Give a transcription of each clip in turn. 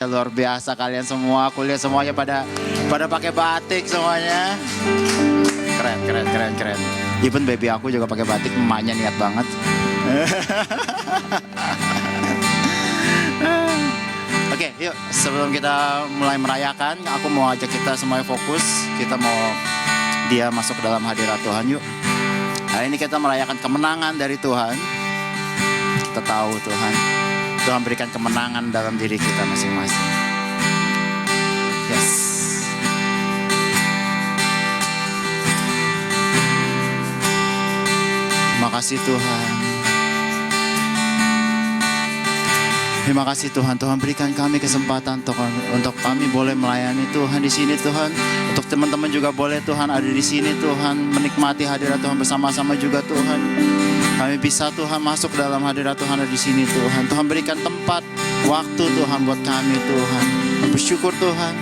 Luar biasa kalian semua, aku lihat semuanya pada pakai batik semuanya. Keren. Even baby aku juga pakai batik, emaknya niat banget. Oke, yuk sebelum kita mulai merayakan, aku mau ajak kita semuanya fokus. Kita mau dia masuk ke dalam hadirat Tuhan, yuk. Hari ini kita merayakan kemenangan dari Tuhan. Kita tahu Tuhan berikan kemenangan dalam diri kita masing-masing. Yes. Terima kasih Tuhan. Terima kasih Tuhan. Tuhan berikan kami kesempatan untuk kami boleh melayani Tuhan di sini Tuhan. Untuk teman-teman juga boleh Tuhan ada di sini Tuhan, menikmati hadirat Tuhan bersama-sama juga Tuhan. Kami bisa Tuhan masuk dalam hadirat Tuhan ada di sini Tuhan. Tuhan berikan tempat, waktu Tuhan buat kami Tuhan. Bersyukur Tuhan.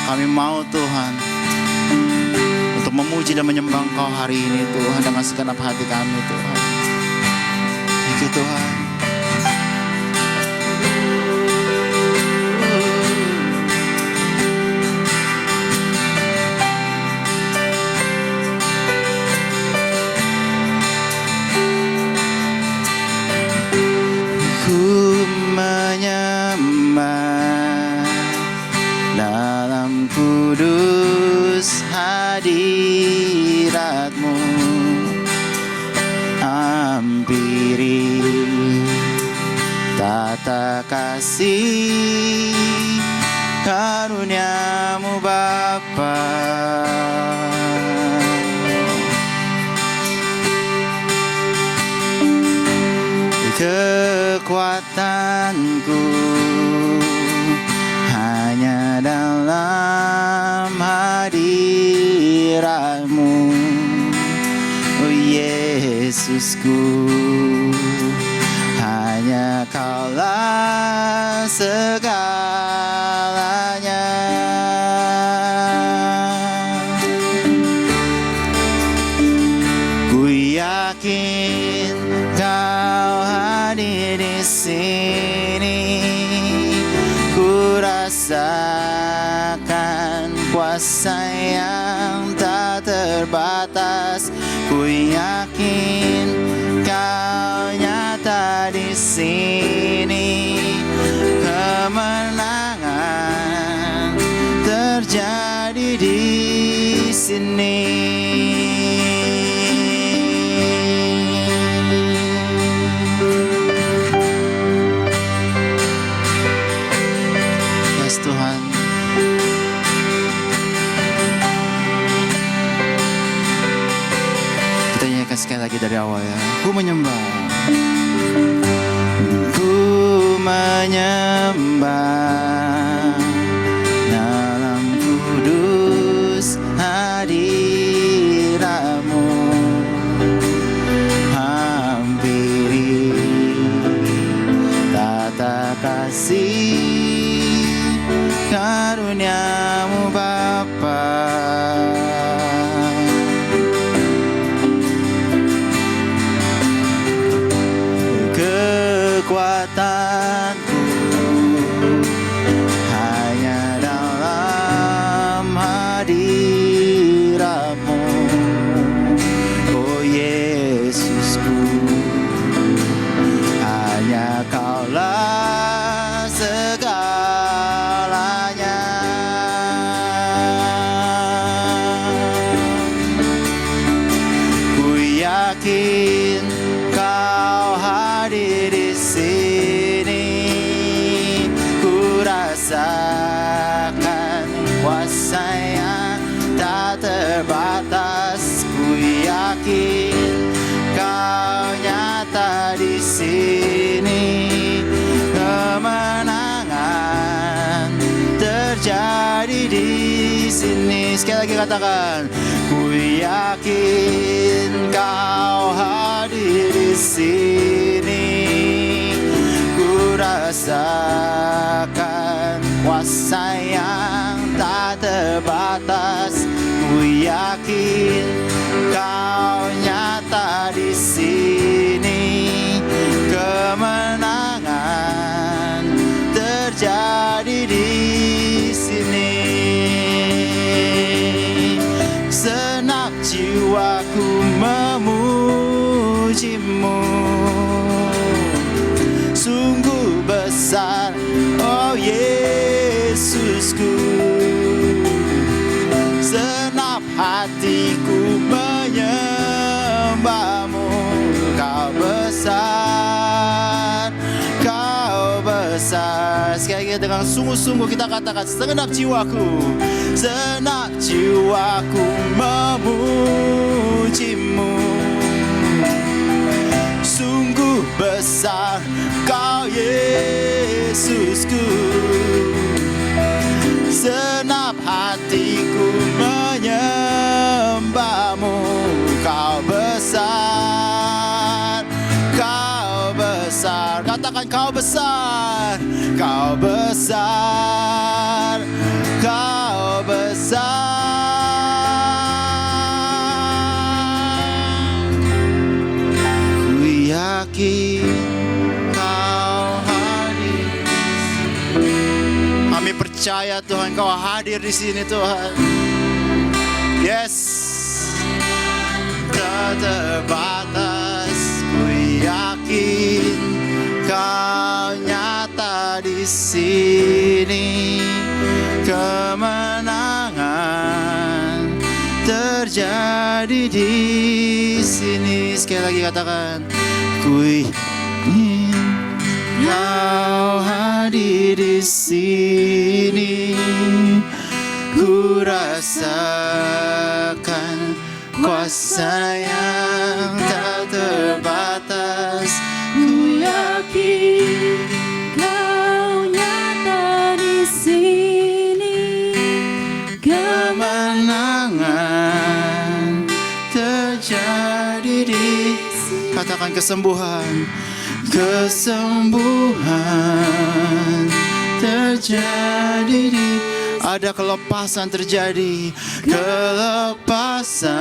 Kami mau Tuhan untuk memuji dan menyembah Engkau hari ini Tuhan dengan segenap hati kami Tuhan. Thank you Tuhan. Dalam kudus hadirat-Mu, hampiri tata kasih karunia-Mu Bapa. Kekuatanku hanya dalam hadirat-Mu, oh Yesusku. Hanya Kaulah segalanya. Ku yakin Kau hadir di sini. Ku rasakan kuasa yang tak terbatas. Ku yakin Kau nyata di sini. Kemenangan terjadi di sini. Tuhan, kita nyanyikan sekali lagi dari awal ya. Ku menyembah, ku menyembah dalam kudus hadirat-Mu, hampiri tata kasih karunia-Mu Bapa. Kekuatanku hanya dalam hadirat-Mu, oh Yesusku. Hanya Kaulah segalanya. Ku yakin Kau hadir di sini. Ku rasakan kuasa yang tak terbatas. Ku yakin Kau nyata di sini. Kemenangan terjadi di sini. Sekali lagi katakan, ku yakin Kau hadir di sini. Ku rasakan kuasa yang tak terbatas. Ku yakin Kau nyata di sini. Kemenangan terjadi di sini. Senap jiwaku memujimu, sungguh besar, oh Yesusku. Senap hatiku menyembahmu, kau besar, kau besar. Sekali lagi dengan sungguh-sungguh kita katakan, segenap jiwaku, segenap jiwaku memujimu, sungguh besar kau Yesusku. Senap hatiku menyembahmu, kau besar, kau besar. Katakan kau besar, kau besar, kau besar. Ku yakin percaya Tuhan, kau hadir di sini Tuhan. Yes, tak terbatas, ku yakin kau nyata di sini. Kemenangan terjadi di sini. Sekali lagi katakan, ku yakin kau hadir di sini. Ku rasakan kuasa yang tak terbatas. Ku yakin kau nyata di sini. Kemenangan terjadi di sini. Katakan kesembuhan, kesembuhan terjadi di, ada kelepasan terjadi, kelepasan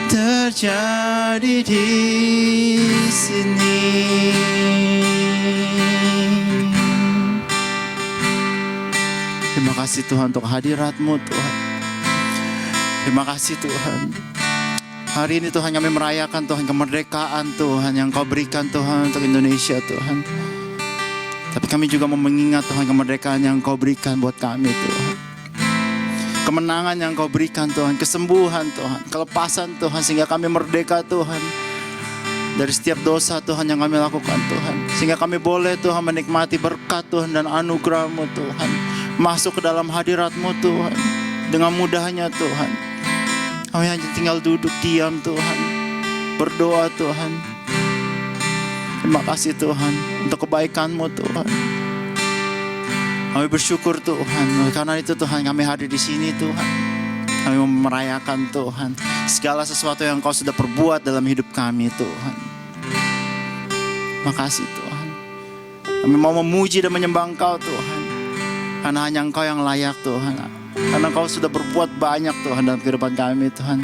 terjadi di sini. Terima kasih Tuhan untuk hadirat-Mu Tuhan. Terima kasih Tuhan. Hari ini Tuhan kami merayakan Tuhan kemerdekaan Tuhan yang Kau berikan Tuhan untuk Indonesia Tuhan. Tapi kami juga mau mengingat Tuhan kemerdekaan yang Kau berikan buat kami Tuhan. Kemenangan yang Kau berikan Tuhan, kesembuhan Tuhan, kelepasan Tuhan, sehingga kami merdeka Tuhan dari setiap dosa Tuhan yang kami lakukan Tuhan. Sehingga kami boleh Tuhan menikmati berkat Tuhan dan anugerah-Mu Tuhan. Masuk ke dalam hadirat-Mu Tuhan dengan mudahnya Tuhan. Kami hanya tinggal duduk diam Tuhan, berdoa Tuhan. Terima kasih Tuhan untuk kebaikan-Mu Tuhan. Kami bersyukur Tuhan, karena itu Tuhan kami hadir di sini Tuhan. Kami mau merayakan Tuhan segala sesuatu yang Kau sudah perbuat dalam hidup kami Tuhan. Terima kasih Tuhan. Kami mau memuji dan menyembah Engkau Tuhan, karena hanya Engkau yang layak Tuhan. Karena Kau sudah berbuat banyak Tuhan dalam kehidupan kami Tuhan.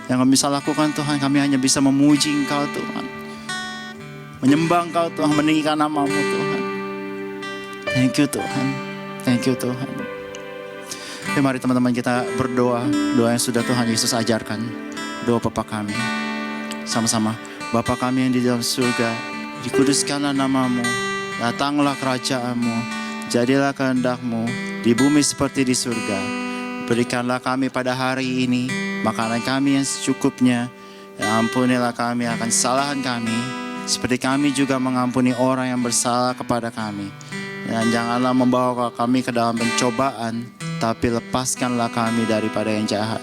Yang kami bisa lakukan Tuhan, kami hanya bisa memuji Engkau Tuhan, menyembah Engkau Tuhan, meninggikan nama-Mu Tuhan. Thank you Tuhan, thank you Tuhan. Oke, mari teman-teman kita berdoa, doa yang sudah Tuhan Yesus ajarkan. Doa Bapa kami, sama-sama. Bapa kami yang di dalam surga, dikuduskanlah nama-Mu, datanglah kerajaan-Mu, jadilah kehendak-Mu di bumi seperti di surga. Berikanlah kami pada hari ini makanan kami yang secukupnya. Ya, ampunilah kami akan kesalahan kami, seperti kami juga mengampuni orang yang bersalah kepada kami. Dan janganlah membawa kami ke dalam pencobaan, tapi lepaskanlah kami daripada yang jahat.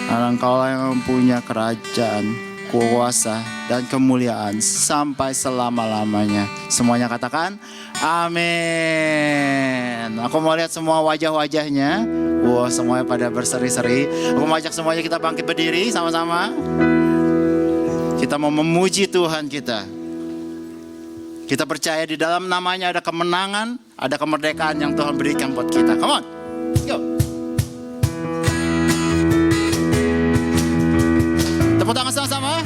Karena Engkaulah yang mempunyai kerajaan, kuasa, dan kemuliaan sampai selama-lamanya. Semuanya katakan, amin. Aku mau lihat semua wajah-wajahnya. Wah, semuanya pada berseri-seri. Aku mau ajak semuanya kita bangkit berdiri sama-sama. Kita mau memuji Tuhan kita. Kita percaya di dalam namanya ada kemenangan, ada kemerdekaan yang Tuhan berikan buat kita. Come on, go. Tepuk tangan sama-sama.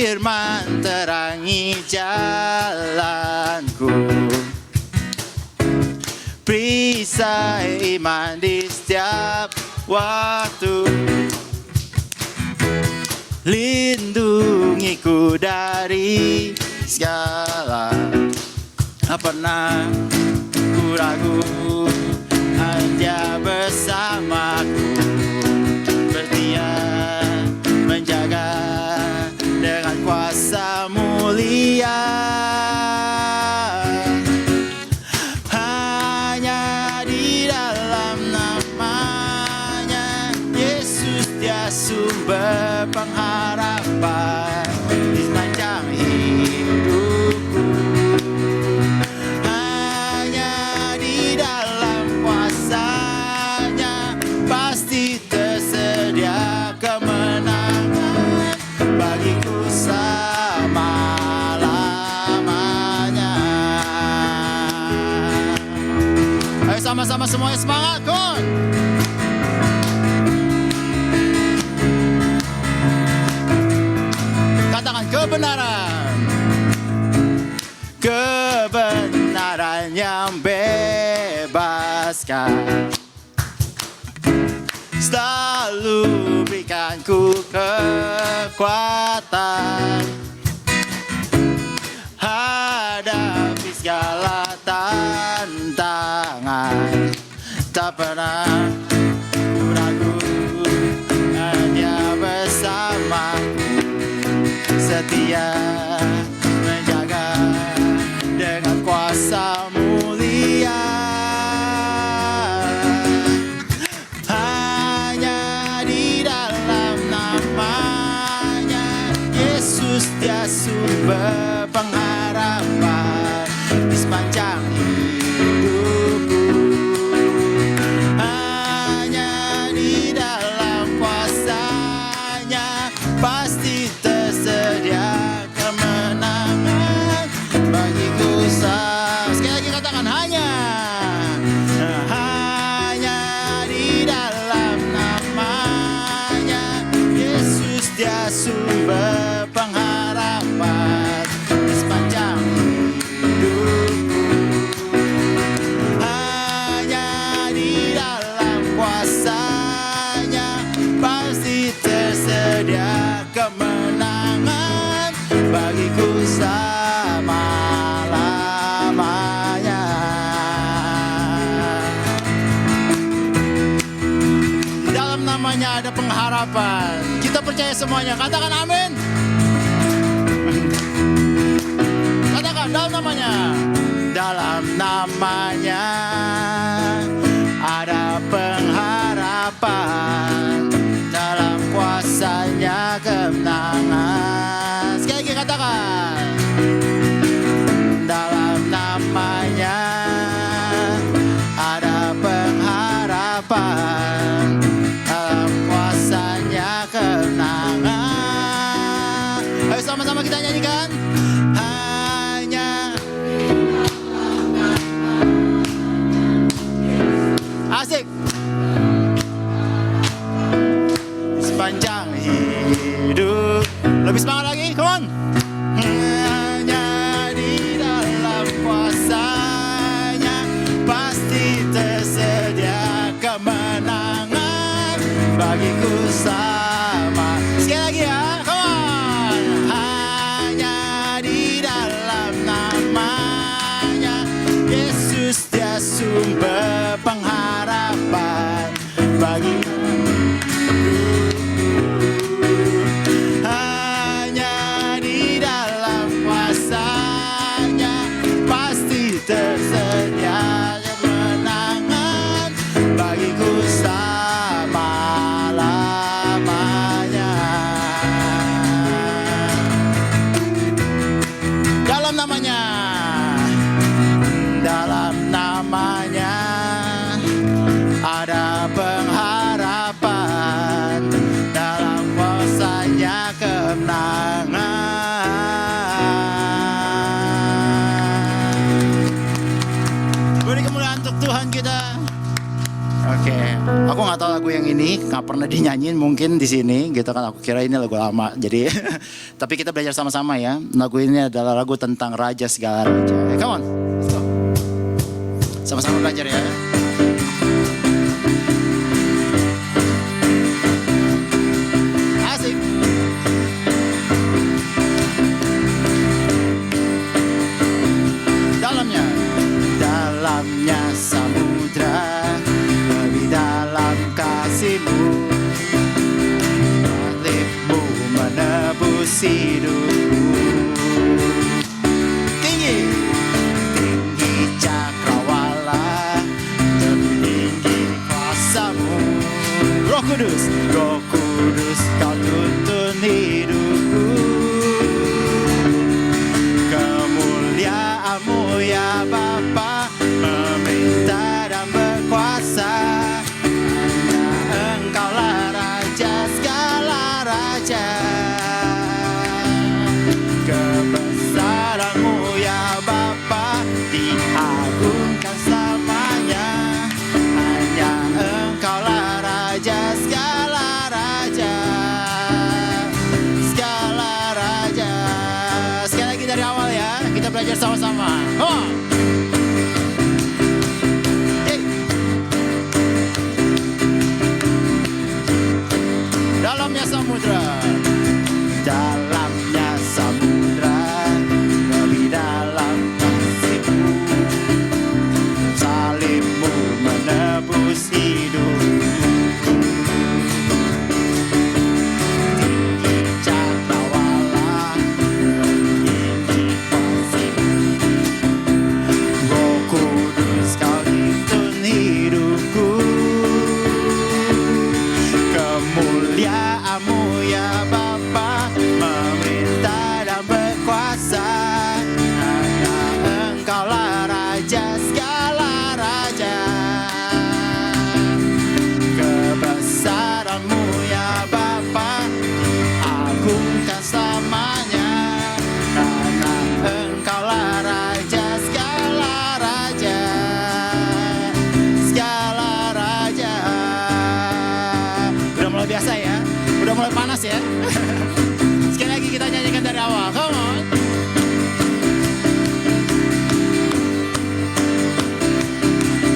firman terangi jalanku. Perisai iman di setiap waktu. Lindungiku dari segala. Tak pernah ku ragu, Dia bersamaku. Setia menjaga dengan kuasa mulia. Hanya di dalam namanya Yesus, Dia sumber pengharapan di sepanjang hidupku. Hanya di dalam kuasa-Nya pasti tersedia kemenangan bagiku selama-lamanya. Ayo sama-sama semuanya semangat, kon! Katakan kebenaran. Kebenaran yang bebaskan. Selalu berikan ku kekuatan. Hadapi segala tantangan. Tak pernah ku ragu, Dia bersamaku. Setia menjaga dengan kuasa mulia. Hanya di dalam namanya Yesus, Dia sumber pengharapan di sepanjang hidupku. Hanya di dalam kuasa-Nya pasti tersedia kemenangan bagiku. Sekali lagi katakan hanya di dalam namanya Yesus, Dia sumber pengharapan di sepanjang hidupku. Hanya di dalam kuasa-Nya pasti tersedia kemenangan bagiku selama-lamanya. Di dalam namanya ada pengharapan. Kita percaya semuanya. Katakan amin. Katakan dalam namanya. Dalam namanya ada pengharapan. Dalam kuasa-Nya kemenangan. Sekali lagi katakan. Dalam namanya ada pengharapan. Dalam kuasa-Nya kemenangan. Ayo sama-sama kita nyanyikan. Hanya Aku nggak tahu lagu yang ini, nggak pernah dinyanyiin mungkin di sini, gitu kan. Aku kira ini lagu lama, jadi tapi kita belajar sama-sama ya. Lagu ini adalah lagu tentang raja segala raja. Come on, let's go. Sama-sama belajar ya. Asik. Dalamnya samudra, lebih dalam kasih-Mu, salib-Mu menebus hidupku. Tinggi, tinggi cakrawala, lebih tinggi kuasa-Mu. Roh Kudus, Roh Kudus, Kau tuntun hidupku. Kemuliaan-Mu ya Bapa, memerintah dan berkuasa. Hanya Engkaulah Raja segala raja. Kebesaran-Mu ya Bapa, diagungkan selamanya. Hanya Engkaulah Raja segala raja. Segala raja. Sekali lagi dari awal ya, kita belajar sama-sama. Oh. Dalamnya samudra, dalamnya samudra, lebih dalam kasih-Mu, salib-Mu menebus hidupku. Tinggi cakrawala, tinggi kasih-Mu, Roh Kudus Kau tuntun hidupku. Kemuliaan-Mu ya Bapa, memerintah dan berkuasa. Hanya Engkaulah Raja segala raja. Kebesaran-Mu ya Bapa, diagungkan selamanya. Karena Engkaulah Raja segala raja. Segala raja. Udah mulai biasa ya, udah mulai panas ya. Sekali lagi kita nyanyikan dari awal, come on.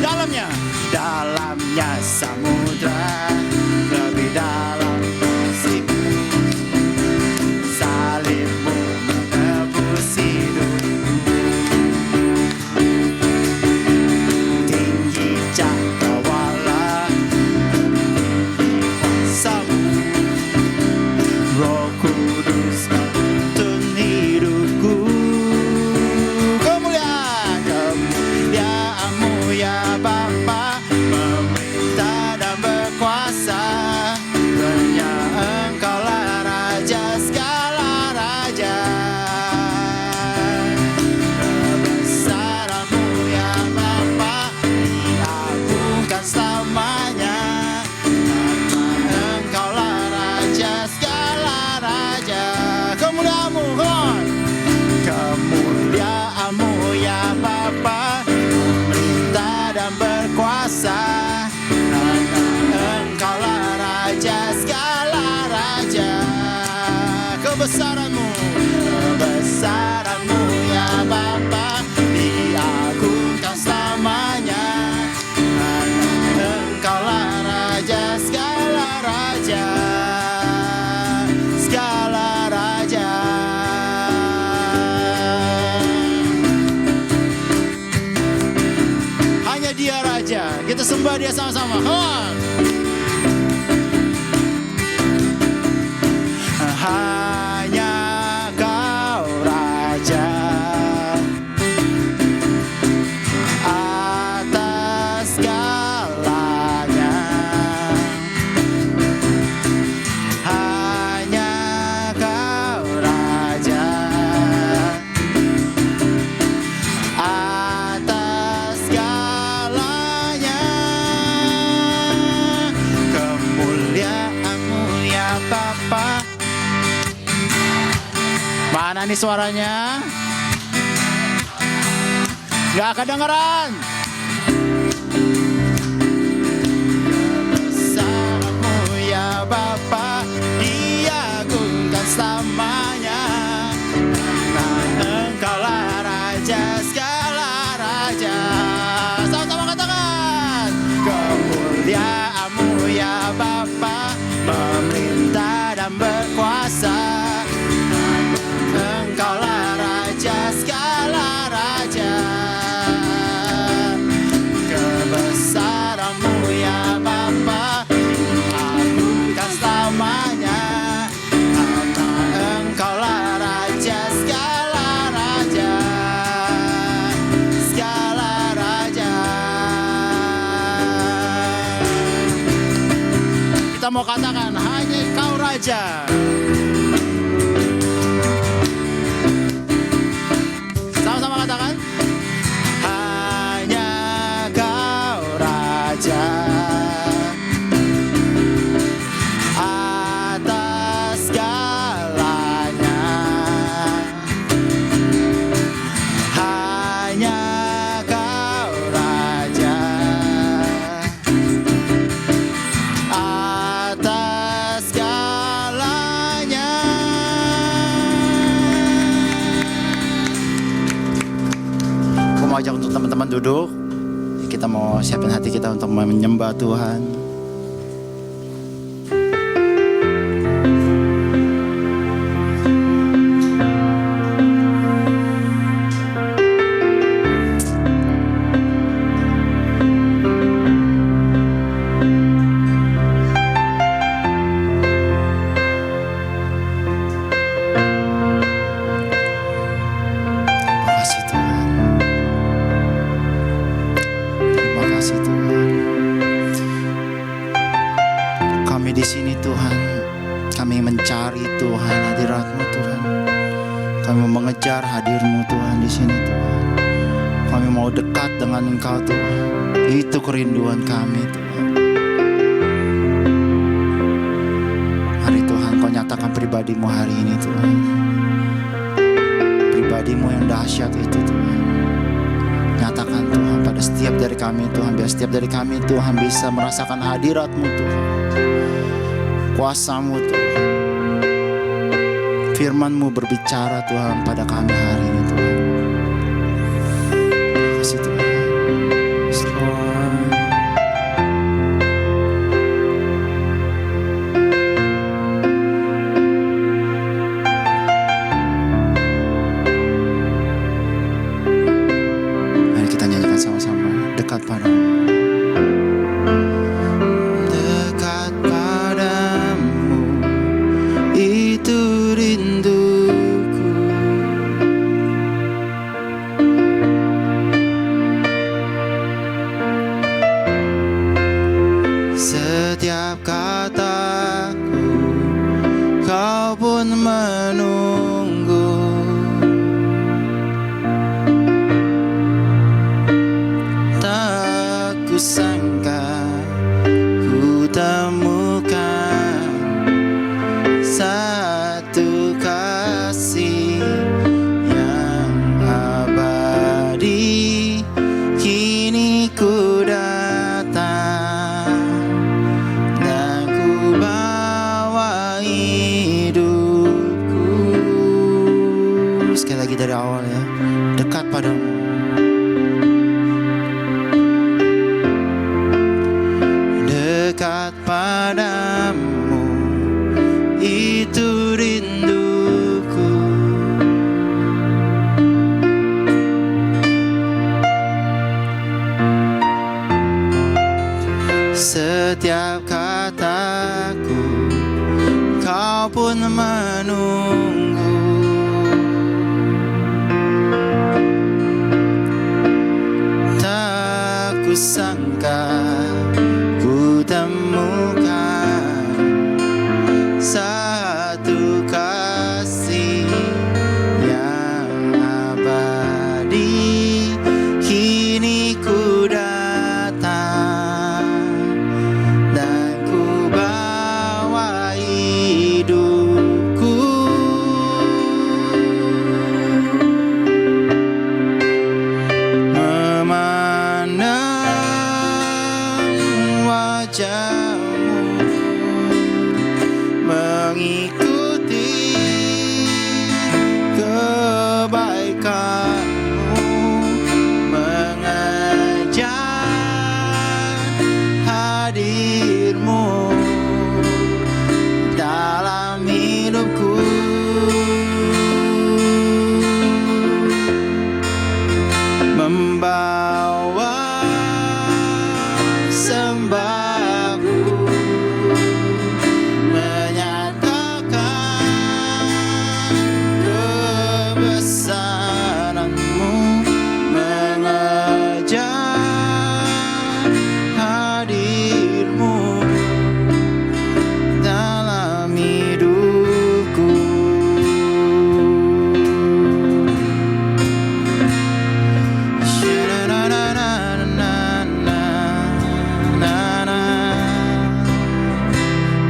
Dalamnya, dalamnya samudra, lebih dalam kasih-Mu, salib-Mu menebus hidupku. Tinggi cakrawala, kuasa-Mu, Roh Kudus Kau tuntun hidupku. Kemuliaan-Mu ya Bapa, memerintah dan berkuasa. Hanya Engkaulah Raja segala raja. Kebesaran-Mu ya Bapa, diagungkan selamanya. Karena Engkaulah Raja segala raja. Kemuliaan-Mu, come on. Kemuliaan-Mu ya Bapa, memerintah dan berkuasa. Karena Engkaulah Raja segala raja. Kebesaran-Mu, kebesaran-Mu ya Bapa, diagungkan selamanya. Karena Engkaulah Raja segala raja. Segala raja. Hanya Dia Raja. Kita sembah Dia sama-sama. Come on. Hanya Kau Raja atas segalanya. Hanya Kau Raja atas segalanya. Kemuliaan-Mu ya Bapa. Mana nih suaranya? Gak kedengeran. kita mau katakan hanya Kau Raja. Sama-sama katakan. Hanya Kau Raja atas segalanya. Hanya Kau Raja atas segalanya. Aku mau ajak untuk teman-teman duduk. Kita mau siapin hati kita untuk menyembah Tuhan. Terima kasih Tuhan. Terima kasih Tuhan. Kami di sini Tuhan, kami mencari Tuhan hadirat-Mu Tuhan. Kami mengejar hadir-Mu Tuhan di sini Tuhan. Kami mau dekat dengan Engkau Tuhan. Itu kerinduan kami Tuhan. Hari Tuhan Kau nyatakan pribadi-Mu hari ini Tuhan. Pribadi-Mu yang dahsyat itu Tuhan. Nyatakan Tuhan pada setiap dari kami Tuhan. Biar setiap dari kami Tuhan bisa merasakan hadirat-Mu Tuhan. Kuasa-Mu Tuhan. Firman-Mu berbicara Tuhan pada kami hari ini Tuhan. Terima kasih Tuhan. Yes, Lord. Mari kita nyanyikan sama-sama. Dekat padamu. Dekat padamu, itu rinduku. Setiap kataku, Kau pun menunggu. Tak kusangka ku temukan satu kasih yang abadi. Kini ku datang dan ku bawa hidupku. Sekali lagi dari awal ya. Dekat padamu. Dekat padamu, itu rinduku. Setiap kataku, Kau pun menunggu. Tak kusangka ku temukan satu kasih yang abadi. Kini ku datang dan ku bawa hidupku. Memandang wajah-Mu, mengikuti kebaikan-Mu, mengejar hadir-Mu dalam hidupku. Membawa sembahku, menyatakan kebesaran-Mu, mengejar hadir-Mu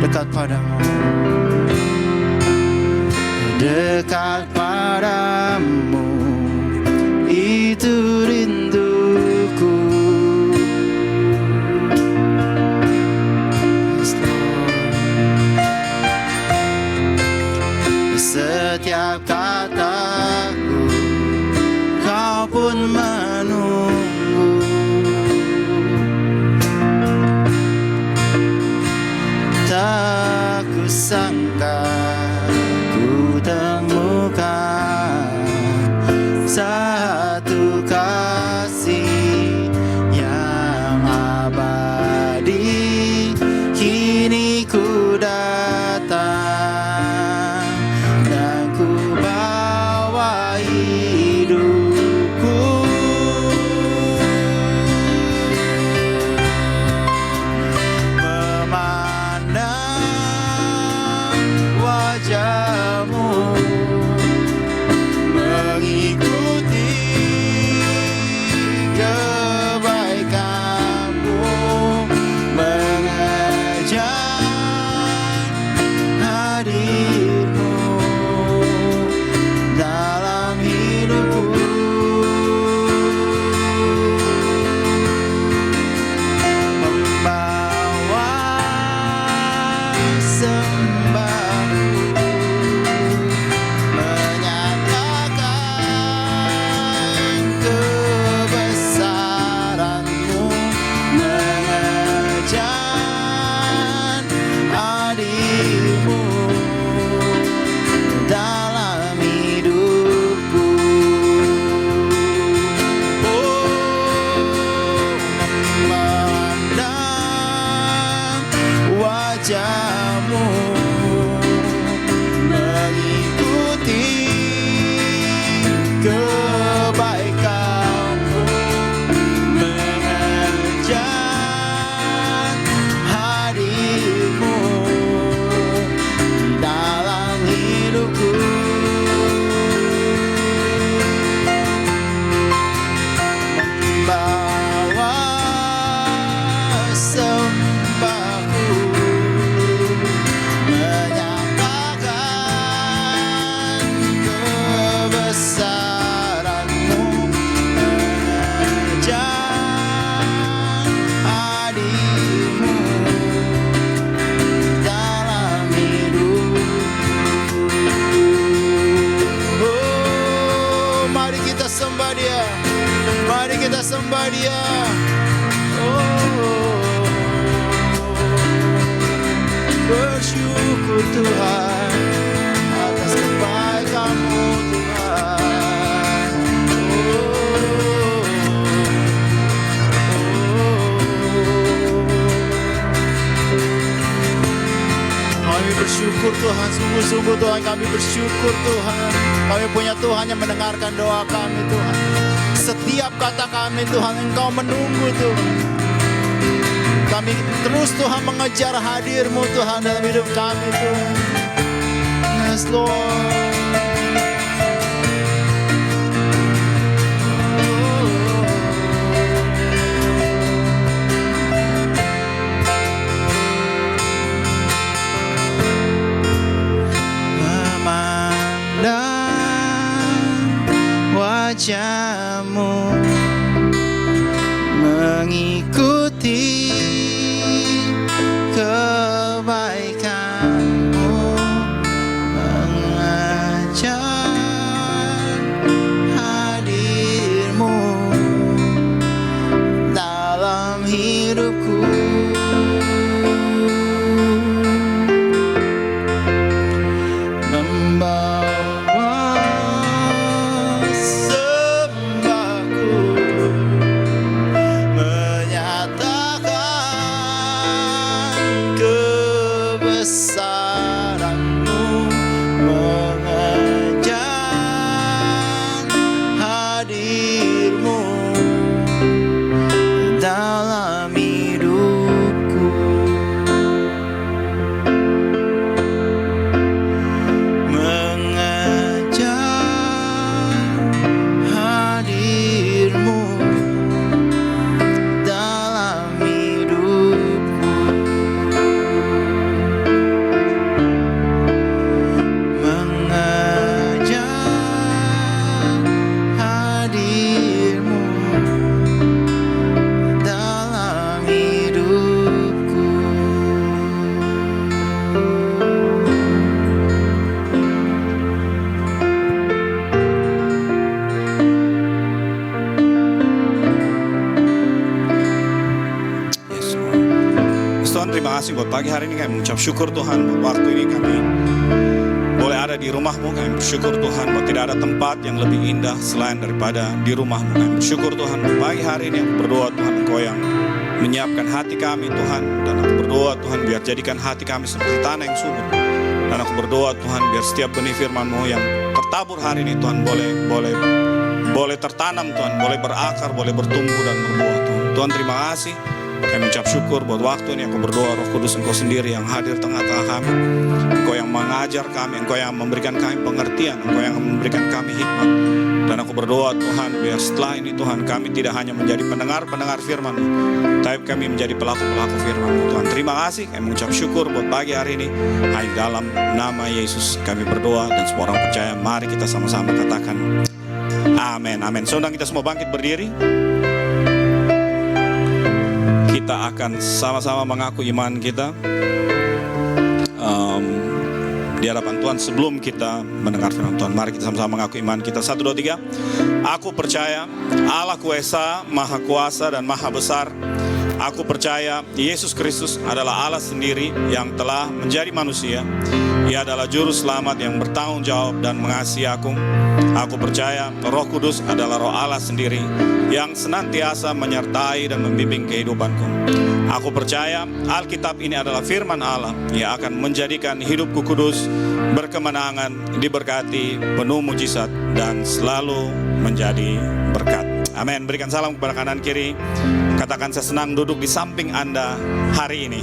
dekat padamu, dekat padamu, itu rinduku. Yes, Lord. Setiap kataku kau pun menunggu, tak kusangka ku temukan satu kasih yang abadi. Kini ku datang dan ku bawa hidupku, memandang wajahmu, mengikuti kebaikanmu, mengejar hadirmu dalam hidupku, membawa sembahku, menyatakan kebesaranmu, mengejar hadirmu dalam hidupku. Oh, memandang wajahmu, mengikuti kebaikanmu, mengejar hadirmu dalam hidupku, membawa sembahku, menyatakan kebesaranmu, mengejar hadirmu dalam hidupku. Oh, mari kita sembah Dia, mari kita sembah Dia. Oh, bersyukur Tuhan atas kebaikan-Mu Tuhan. Kami bersyukur Tuhan, sungguh-sungguh Tuhan kami bersyukur Tuhan. Kami punya Tuhan yang mendengarkan doa kami Tuhan. Setiap kata kami Tuhan Engkau menunggu Tuhan. Kami terus Tuhan mengejar hadir-Mu Tuhan dalam hidup kami Tuhan. Yes Lord. Memandang wajah-Mu, mengikuti kebaikan-Mu, mengejar Yesus. Tuhan, terima kasih buat pagi hari ini. Kami mengucap syukur Tuhan buat waktu ini kami boleh ada di rumah-Mu. Kami bersyukur Tuhan bahwa tidak ada tempat yang lebih indah selain daripada di rumah-Mu. Kami bersyukur Tuhan buat pagi hari ini. Aku berdoa Tuhan Engkau yang menyiapkan hati kami Tuhan. Dan aku berdoa Tuhan biar jadikan hati kami seperti tanah yang subur. Dan aku berdoa Tuhan biar setiap benih firman-Mu yang tertabur hari ini Tuhan boleh tertanam Tuhan, boleh berakar, boleh bertumbuh dan berbuah Tuhan. Tuhan, terima kasih. Kami ucap syukur buat waktu ini. Aku berdoa Roh Kudus Engkau sendiri yang hadir tengah-tengah kami. Engkau yang mengajar kami, Engkau yang memberikan kami pengertian, Engkau yang memberikan kami hikmat. Dan aku berdoa Tuhan biar setelah ini Tuhan kami tidak hanya menjadi pendengar-pendengar firman, tapi kami menjadi pelaku-pelaku firman Tuhan. Terima kasih. Kami mengucap syukur buat pagi hari ini. Hanya dalam nama Yesus kami berdoa dan semua orang percaya. Mari kita sama-sama katakan amin, amin. Saya undang kita semua bangkit berdiri. Kita akan sama-sama mengaku iman kita di hadapan Tuhan. Sebelum kita mendengar firman Tuhan, mari kita sama-sama mengaku iman kita. 1, 2, 3. Aku percaya Allah Esa, Maha Kuasa dan Maha Besar. Aku percaya Yesus Kristus adalah Allah sendiri yang telah menjadi manusia. Ia adalah juru selamat yang bertanggung jawab dan mengasihi aku. Aku percaya Roh Kudus adalah Roh Allah sendiri yang senantiasa menyertai dan membimbing kehidupanku. Aku percaya Alkitab ini adalah firman Allah yang akan menjadikan hidupku kudus, berkemenangan, diberkati, penuh mujizat, dan selalu menjadi berkat. Amin. Berikan salam kepada kanan kiri. Katakan, saya senang duduk di samping Anda hari ini.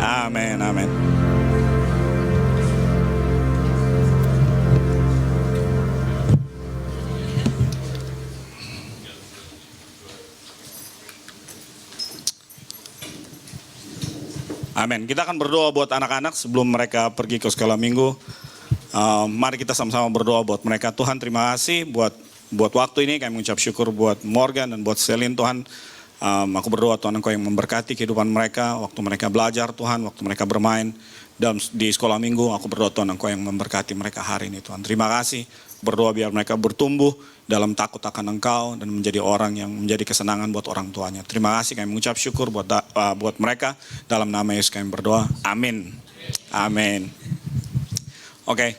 Amin, amin. Amin. Kita akan berdoa buat anak-anak sebelum mereka pergi ke sekolah minggu. Mari kita sama-sama berdoa buat mereka. Tuhan, terima kasih buat waktu ini. Kami mengucap syukur buat Morgan dan buat Selin Tuhan. Aku berdoa Tuhan Engkau yang memberkati kehidupan mereka. Waktu mereka belajar Tuhan, waktu mereka bermain di sekolah minggu. Aku berdoa Tuhan Engkau yang memberkati mereka hari ini Tuhan. Terima kasih. Berdoa biar mereka bertumbuh dalam takut akan Engkau dan menjadi orang yang menjadi kesenangan buat orang tuanya. Terima kasih, kami mengucap syukur buat mereka. Dalam nama Yesus kami berdoa. Amin. Amin. Oke.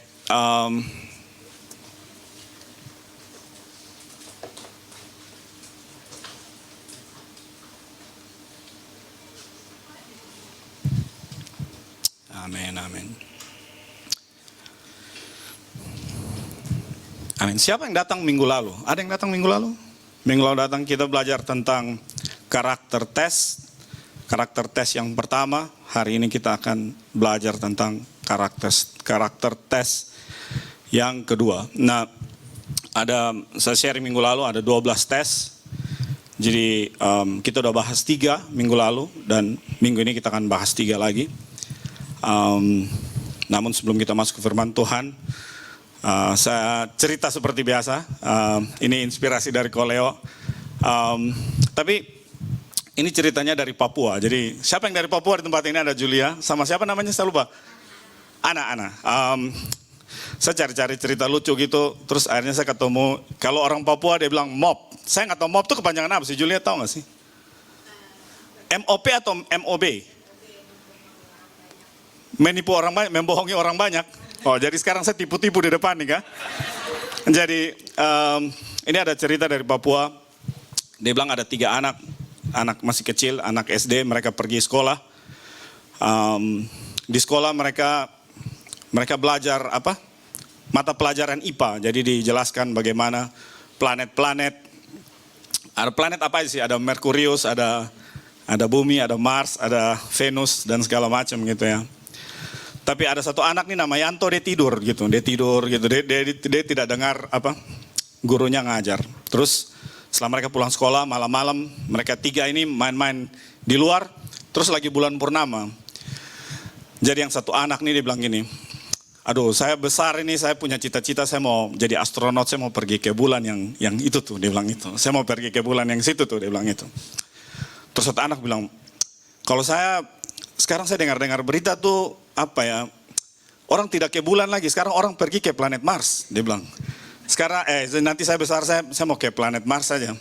Amin, amin. Amin. Siapa yang datang minggu lalu? Ada yang datang minggu lalu? Minggu lalu datang kita belajar tentang karakter tes. Karakter tes yang pertama. Hari ini kita akan belajar tentang karakter tes yang kedua. Nah, saya share minggu lalu ada 12 tes. Jadi kita udah bahas 3 minggu lalu dan minggu ini kita akan bahas 3 lagi. Namun sebelum kita masuk ke firman Tuhan, saya cerita seperti biasa. Ini inspirasi dari Koleo. Tapi ini ceritanya dari Papua. Jadi siapa yang dari Papua di tempat ini? Ada Julia. Sama siapa namanya? Saya lupa. Ana. Saya cari-cari cerita lucu gitu. Terus akhirnya saya ketemu. Kalau orang Papua dia bilang MOP. Saya nggak tahu MOP itu kepanjangan apa sih? Julia tahu nggak sih? MOP atau MOB? Menipu orang banyak, membohongi orang banyak. Oh, jadi sekarang saya tipu-tipu di depan nih kan. Jadi ini ada cerita dari Papua. Dia bilang ada 3 anak masih kecil, anak SD, mereka pergi sekolah. Di sekolah mereka belajar mata pelajaran IPA. Jadi dijelaskan bagaimana planet-planet. Ada planet apa sih? Ada Merkurius, ada Bumi, ada Mars, ada Venus dan segala macam gitu ya. Tapi ada satu anak nih nama Yanto, dia tidur gitu. Dia tidak dengar gurunya ngajar. Terus setelah mereka pulang sekolah malam-malam, mereka 3 ini main-main di luar. Terus lagi bulan purnama. Jadi yang satu anak nih dia bilang gini, aduh saya besar ini, saya punya cita-cita, saya mau jadi astronot, saya mau pergi ke bulan yang itu tuh, dia bilang itu. Saya mau pergi ke bulan yang situ tuh, dia bilang itu. Terus satu anak bilang, kalau sekarang saya dengar berita tuh orang tidak ke bulan lagi, sekarang orang pergi ke planet Mars, dia bilang. Sekarang nanti saya besar saya mau ke planet Mars saja.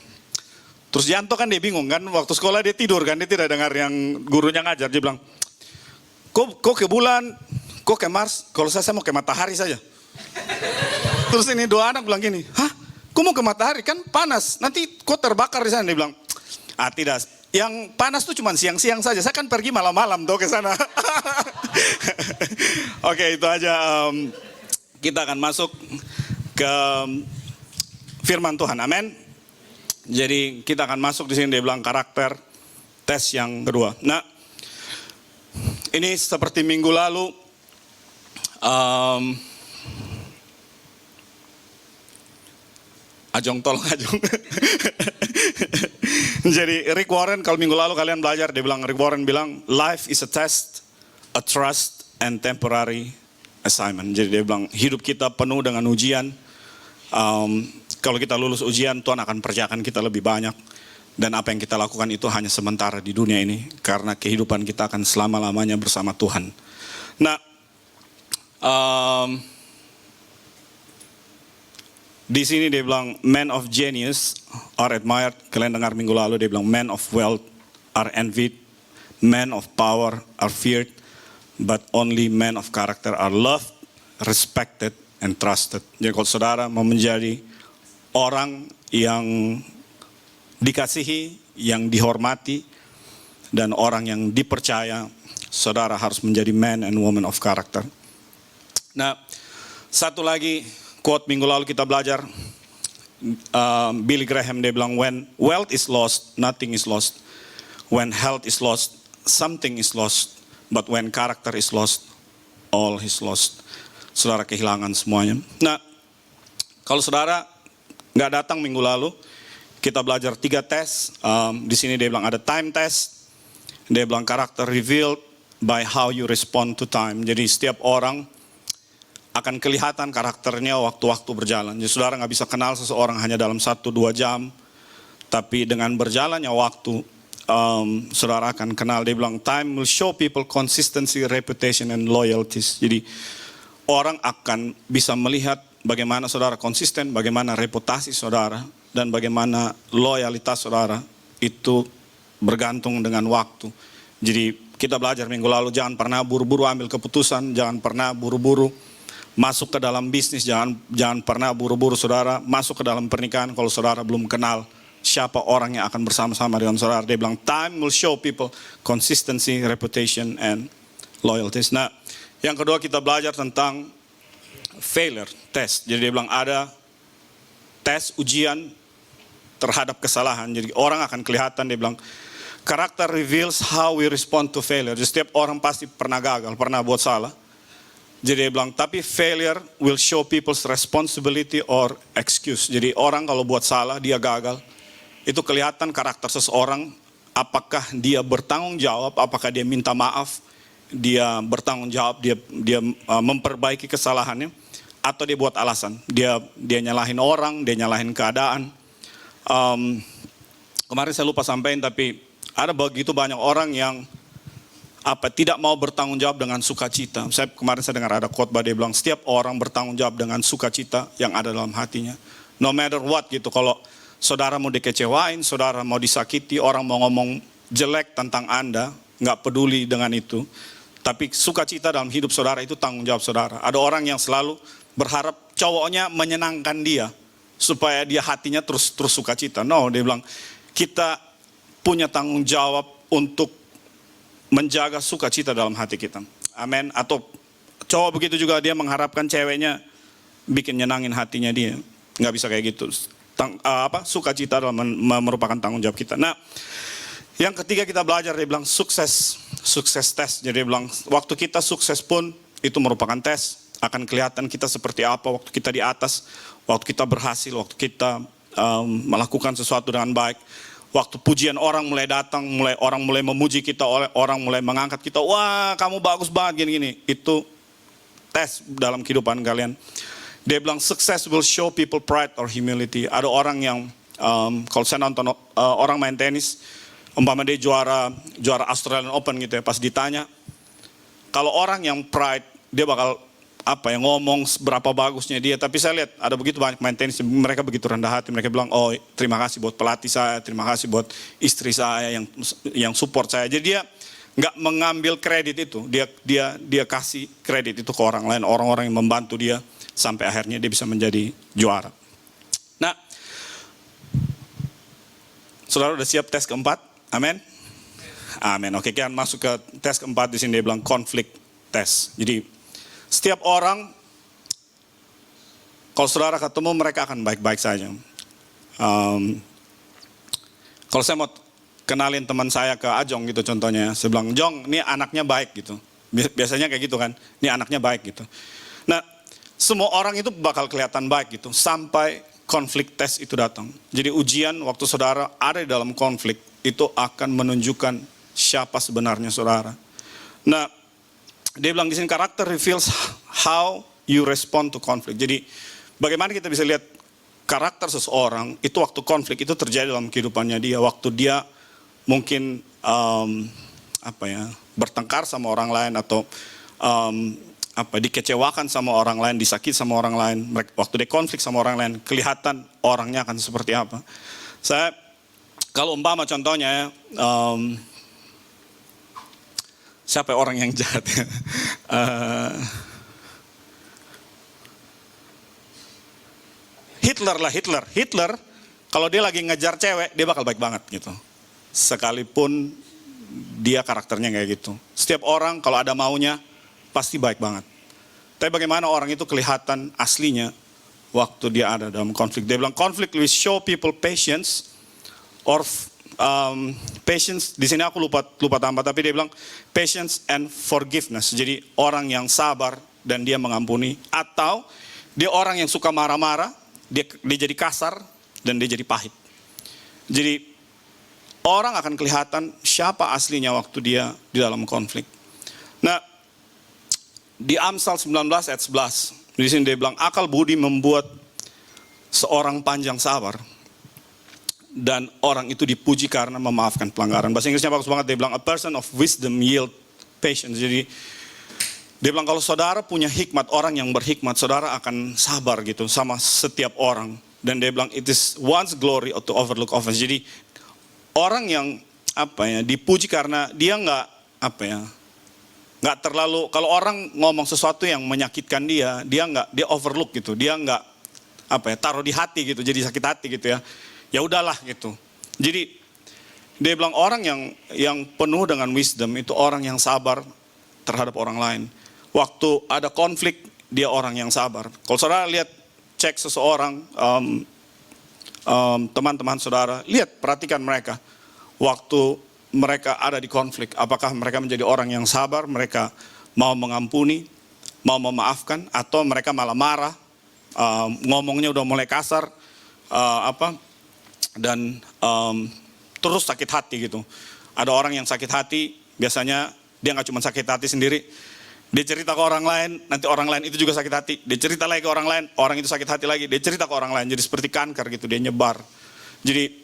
Terus Yanto kan dia bingung kan, waktu sekolah dia tidur kan, dia tidak dengar yang gurunya ngajar. Dia bilang, kok ke bulan, kok ke Mars, kalau saya mau ke matahari saja. Terus ini dua anak bilang gini, hah? Kok mau ke matahari? Kan panas, nanti kok terbakar di sana. Dia bilang, tidak, yang panas tuh cuma siang-siang saja, saya kan pergi malam-malam tuh ke sana. Oke, itu aja. Kita akan masuk ke firman Tuhan, amin. Jadi kita akan masuk di sini, dia bilang karakter tes yang kedua. Nah, ini seperti minggu lalu, Ajong tolong Ajong. Jadi Rick Warren, kalau minggu lalu kalian belajar, dia bilang, Rick Warren bilang, life is a test, a trust, and temporary assignment. Jadi dia bilang, hidup kita penuh dengan ujian. Kalau kita lulus ujian, Tuhan akan percayakan kita lebih banyak. Dan apa yang kita lakukan itu hanya sementara di dunia ini. Karena kehidupan kita akan selama-lamanya bersama Tuhan. Nah, di sini dia bilang, men of genius are admired. Kalian dengar minggu lalu, dia bilang, men of wealth are envied. Men of power are feared. But only men of character are loved, respected, and trusted. Jadi kalau saudara mau menjadi orang yang dikasihi, yang dihormati, dan orang yang dipercaya, saudara harus menjadi man and woman of character. Nah, satu lagi quote minggu lalu kita belajar, Billy Graham, dia bilang, when wealth is lost, nothing is lost. When health is lost, something is lost. But when character is lost, all is lost. Saudara kehilangan semuanya. Nah, kalau saudara nggak datang minggu lalu, kita belajar 3 tes. Di sini dia bilang ada time test. Dia bilang karakter revealed by how you respond to time. Jadi setiap orang akan kelihatan karakternya waktu-waktu berjalan. Jadi saudara nggak bisa kenal seseorang hanya dalam 1-2 jam. Tapi dengan berjalannya waktu, saudara akan kenal. Dia bilang time will show people consistency, reputation, and loyalties. Jadi orang akan bisa melihat bagaimana saudara konsisten, bagaimana reputasi saudara, dan bagaimana loyalitas saudara itu bergantung dengan waktu. Jadi kita belajar minggu lalu, jangan pernah buru-buru ambil keputusan, jangan pernah buru-buru masuk ke dalam bisnis, jangan pernah buru-buru saudara masuk ke dalam pernikahan kalau saudara belum kenal siapa orang yang akan bersama-sama dengan saudara. Dia bilang time will show people consistency, reputation, and loyalties. Nah, yang kedua kita belajar tentang failure test. Jadi dia bilang ada tes ujian terhadap kesalahan. Jadi orang akan kelihatan, dia bilang karakter reveals how we respond to failure. Jadi setiap orang pasti pernah gagal, pernah buat salah. Jadi dia bilang tapi failure will show people's responsibility or excuse. Jadi orang kalau buat salah, dia gagal, itu kelihatan karakter seseorang, apakah dia bertanggung jawab, apakah dia minta maaf, dia bertanggung jawab, dia memperbaiki kesalahannya, atau dia buat alasan, dia nyalahin orang, dia nyalahin keadaan. Kemarin saya lupa sampaikan, tapi ada begitu banyak orang yang tidak mau bertanggung jawab dengan sukacita. Kemarin saya dengar ada khotbah, dia bilang setiap orang bertanggung jawab dengan sukacita yang ada dalam hatinya. No matter what gitu, kalau saudara mau dikecewain, saudara mau disakiti, orang mau ngomong jelek tentang Anda, nggak peduli dengan itu. Tapi sukacita dalam hidup saudara itu tanggung jawab saudara. Ada orang yang selalu berharap cowoknya menyenangkan dia, supaya dia hatinya terus sukacita. No, dia bilang kita punya tanggung jawab untuk menjaga sukacita dalam hati kita. Amin. Atau cowok begitu juga, dia mengharapkan ceweknya bikin nyenangin hatinya dia. Nggak bisa kayak gitu. Sukacita dalam merupakan tanggung jawab kita. Nah, yang ketiga kita belajar, dia bilang sukses tes. Jadi dia bilang waktu kita sukses pun itu merupakan tes. Akan kelihatan kita seperti apa waktu kita di atas, waktu kita berhasil, waktu kita melakukan sesuatu dengan baik. Waktu pujian orang mulai datang, orang mulai memuji kita, orang mulai mengangkat kita, wah kamu bagus banget gini-gini. Itu tes dalam kehidupan kalian. Dia bilang success will show people pride or humility. Ada orang yang, kalau saya nonton orang main tenis, umpama dia juara Australian Open gitu ya, pas ditanya, kalau orang yang pride, dia bakal apa yang ngomong berapa bagusnya dia, tapi saya lihat ada begitu banyak main tenis, mereka begitu rendah hati, mereka bilang, oh terima kasih buat pelatih saya, terima kasih buat istri saya yang support saya. Jadi dia nggak mengambil kredit itu, dia kasih kredit itu ke orang lain, orang-orang yang membantu dia sampai akhirnya dia bisa menjadi juara. Nah, saudara udah siap tes keempat? Amin. Amin. Oke, kita masuk ke tes keempat. Di sini dia bilang konflik tes. Jadi setiap orang, kalau saudara ketemu mereka akan baik-baik saja. Kalau saya mau kenalin teman saya ke Ajong gitu contohnya, saya bilang, Jong, ini anaknya baik gitu. Biasanya kayak gitu kan, ini anaknya baik gitu. Nah, semua orang itu bakal kelihatan baik gitu, sampai konflik tes itu datang. Jadi ujian waktu saudara ada di dalam konflik, itu akan menunjukkan siapa sebenarnya saudara. Nah, dia bilang di sini karakter reveals how you respond to conflict. Jadi bagaimana kita bisa lihat karakter seseorang itu waktu konflik itu terjadi dalam kehidupannya dia, waktu dia mungkin bertengkar sama orang lain atau dikecewakan sama orang lain, disakiti sama orang lain, waktu dia konflik sama orang lain, kelihatan orangnya akan seperti apa. Saya kalau umpama contohnya siapa orang yang jahat? Hitler kalau dia lagi ngejar cewek dia bakal baik banget gitu. Sekalipun dia karakternya kayak gitu. Setiap orang kalau ada maunya pasti baik banget. Tapi bagaimana orang itu kelihatan aslinya waktu dia ada dalam konflik. Dia bilang conflict will show people patience or patience. Di sini aku lupa tambah, tapi dia bilang patience and forgiveness. Jadi orang yang sabar dan dia mengampuni, atau dia orang yang suka marah-marah, dia jadi kasar dan dia jadi pahit. Jadi orang akan kelihatan siapa aslinya waktu dia di dalam konflik. Nah, di Amsal 19 ayat 11, di sini dia bilang akal budi membuat seorang panjang sabar dan orang itu dipuji karena memaafkan pelanggaran. Bahasa Inggrisnya bagus banget, dia bilang a person of wisdom yield patience. Jadi dia bilang kalau saudara punya hikmat, orang yang berhikmat, saudara akan sabar gitu sama setiap orang. Dan dia bilang it is one's glory to overlook offense. Jadi orang yang dipuji karena dia nggak terlalu, kalau orang ngomong sesuatu yang menyakitkan dia overlook gitu, dia nggak taruh di hati gitu, jadi sakit hati gitu ya. Ya udahlah gitu. Jadi dia bilang orang yang penuh dengan wisdom itu orang yang sabar terhadap orang lain. Waktu ada konflik dia orang yang sabar. Kalau saudara lihat cek seseorang, teman-teman saudara, perhatikan mereka waktu mereka ada di konflik. Apakah mereka menjadi orang yang sabar, mereka mau mengampuni, mau memaafkan, atau mereka malah marah, ngomongnya udah mulai kasar, dan terus sakit hati gitu. Ada orang yang sakit hati, biasanya dia nggak cuma sakit hati sendiri, dia cerita ke orang lain, nanti orang lain itu juga sakit hati, dia cerita lagi ke orang lain, orang itu sakit hati lagi, dia cerita ke orang lain, jadi seperti kanker gitu, dia nyebar. Jadi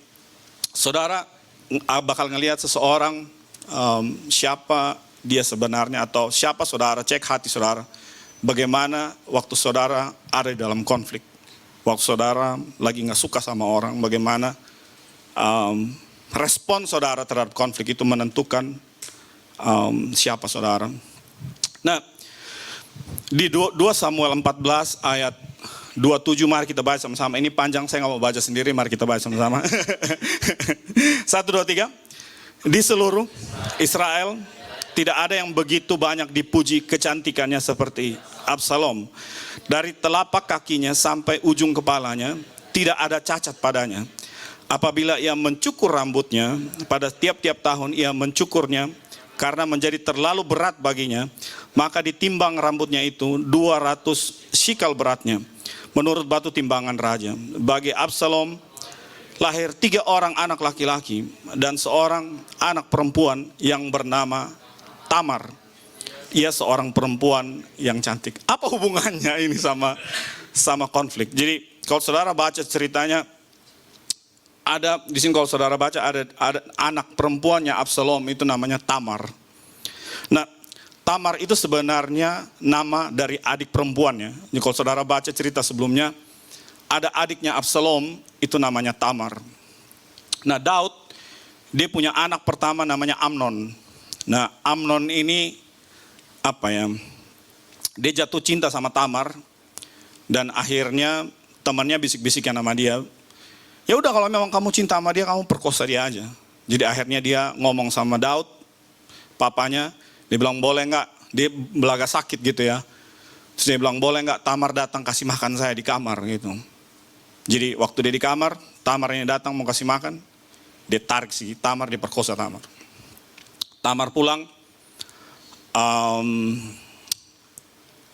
saudara bakal ngelihat seseorang siapa dia sebenarnya, atau siapa saudara, cek hati saudara. Bagaimana waktu saudara ada di dalam konflik, waktu saudara lagi nggak suka sama orang, bagaimana respon saudara terhadap konflik itu menentukan siapa saudara. Nah, di 2 Samuel 14 ayat 27, mari kita baca sama-sama. Ini panjang, saya nggak mau baca sendiri, mari kita baca sama-sama. 1, 2, 3. Di seluruh Israel tidak ada yang begitu banyak dipuji kecantikannya seperti Absalom. Dari telapak kakinya sampai ujung kepalanya tidak ada cacat padanya. Apabila ia mencukur rambutnya, pada tiap-tiap tahun ia mencukurnya karena menjadi terlalu berat baginya, maka ditimbang rambutnya itu 200 shikal beratnya, menurut batu timbangan raja. Bagi Absalom lahir 3 orang anak laki-laki dan seorang anak perempuan yang bernama Tamar. Ia seorang perempuan yang cantik. Apa hubungannya ini sama konflik? Jadi kalau saudara baca ceritanya, ada di sini, kalau saudara baca ada anak perempuannya Absalom itu namanya Tamar. Nah, Tamar itu sebenarnya nama dari adik perempuannya. Jadi kalau saudara baca cerita sebelumnya, ada adiknya Absalom, itu namanya Tamar. Nah, Daud, dia punya anak pertama namanya Amnon. Nah, Amnon ini dia jatuh cinta sama Tamar, dan akhirnya temannya bisik-bisik nama dia, ya udah kalau memang kamu cinta sama dia, kamu perkosa dia aja. Jadi akhirnya dia ngomong sama Daud, papanya, dia bilang boleh nggak, dia belaga sakit gitu ya. Terus dia bilang boleh nggak Tamar datang kasih makan saya di kamar gitu. Jadi waktu dia di kamar, Tamar ini datang mau kasih makan, dia tarik si Tamar, dia perkosa Tamar. Tamar pulang,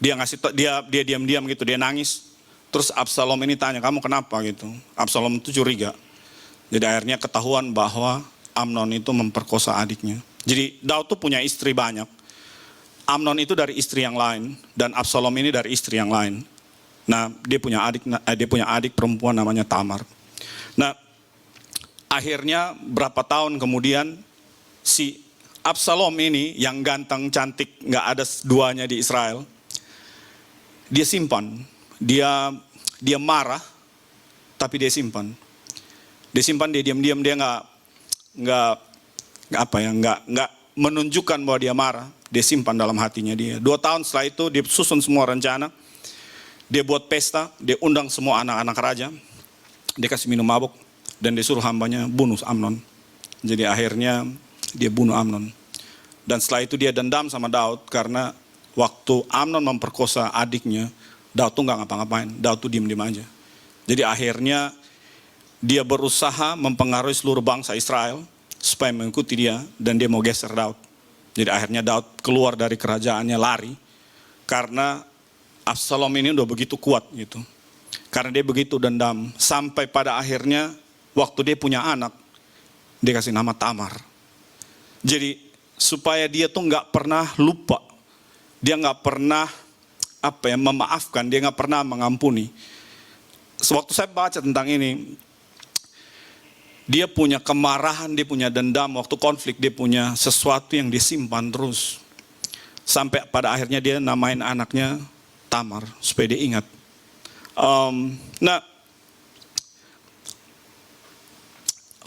dia diam-diam gitu, dia nangis. Terus Absalom ini tanya, kamu kenapa gitu? Absalom itu curiga. Jadi akhirnya ketahuan bahwa Amnon itu memperkosa adiknya. Jadi Daud tuh punya istri banyak. Amnon itu dari istri yang lain, dan Absalom ini dari istri yang lain. Nah, dia punya adik perempuan namanya Tamar. Nah, akhirnya berapa tahun kemudian si Absalom ini yang ganteng, cantik, nggak ada duanya di Israel, dia simpan. Dia marah, tapi dia simpan. Dia simpan, dia diam-diam, dia nggak menunjukkan bahwa dia marah. Dia simpan dalam hatinya dia. 2 tahun setelah itu dia susun semua rencana. Dia buat pesta, dia undang semua anak-anak raja. Dia kasih minum mabuk, dan dia suruh hambanya bunuh Amnon. Jadi akhirnya dia bunuh Amnon. Dan setelah itu dia dendam sama Daud, karena waktu Amnon memperkosa adiknya, Daud tuh nggak ngapa-ngapain, Daud tuh diem-diem aja. Jadi akhirnya dia berusaha mempengaruhi seluruh bangsa Israel supaya mengikuti dia, dan dia mau geser Daud. Jadi akhirnya Daud keluar dari kerajaannya, lari, karena Absalom ini udah begitu kuat gitu. Karena dia begitu dendam, sampai pada akhirnya waktu dia punya anak, dia kasih nama Tamar. Jadi supaya dia tuh nggak pernah lupa, dia nggak pernah memaafkan, dia nggak pernah mengampuni. Sewaktu saya baca tentang ini, dia punya kemarahan, dia punya dendam, waktu konflik dia punya sesuatu yang disimpan terus. Sampai pada akhirnya dia namain anaknya Tamar, supaya dia ingat. Nah,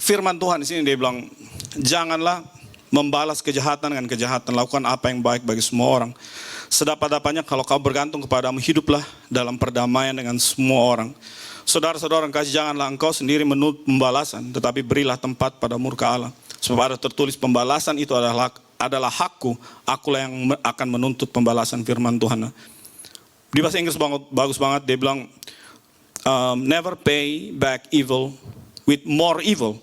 firman Tuhan di sini dia bilang, janganlah membalas kejahatan dengan kejahatan, lakukan apa yang baik bagi semua orang. Sedapat-dapatnya kalau kau bergantung kepadamu, hiduplah dalam perdamaian dengan semua orang. Saudara-saudara kasih, janganlah engkau sendiri menuntut pembalasan, tetapi berilah tempat pada murka Allah. Sebab ada tertulis, pembalasan itu adalah hakku, akulah yang akan menuntut pembalasan, firman Tuhan. Di bahasa Inggris bagus banget, dia bilang, never pay back evil with more evil.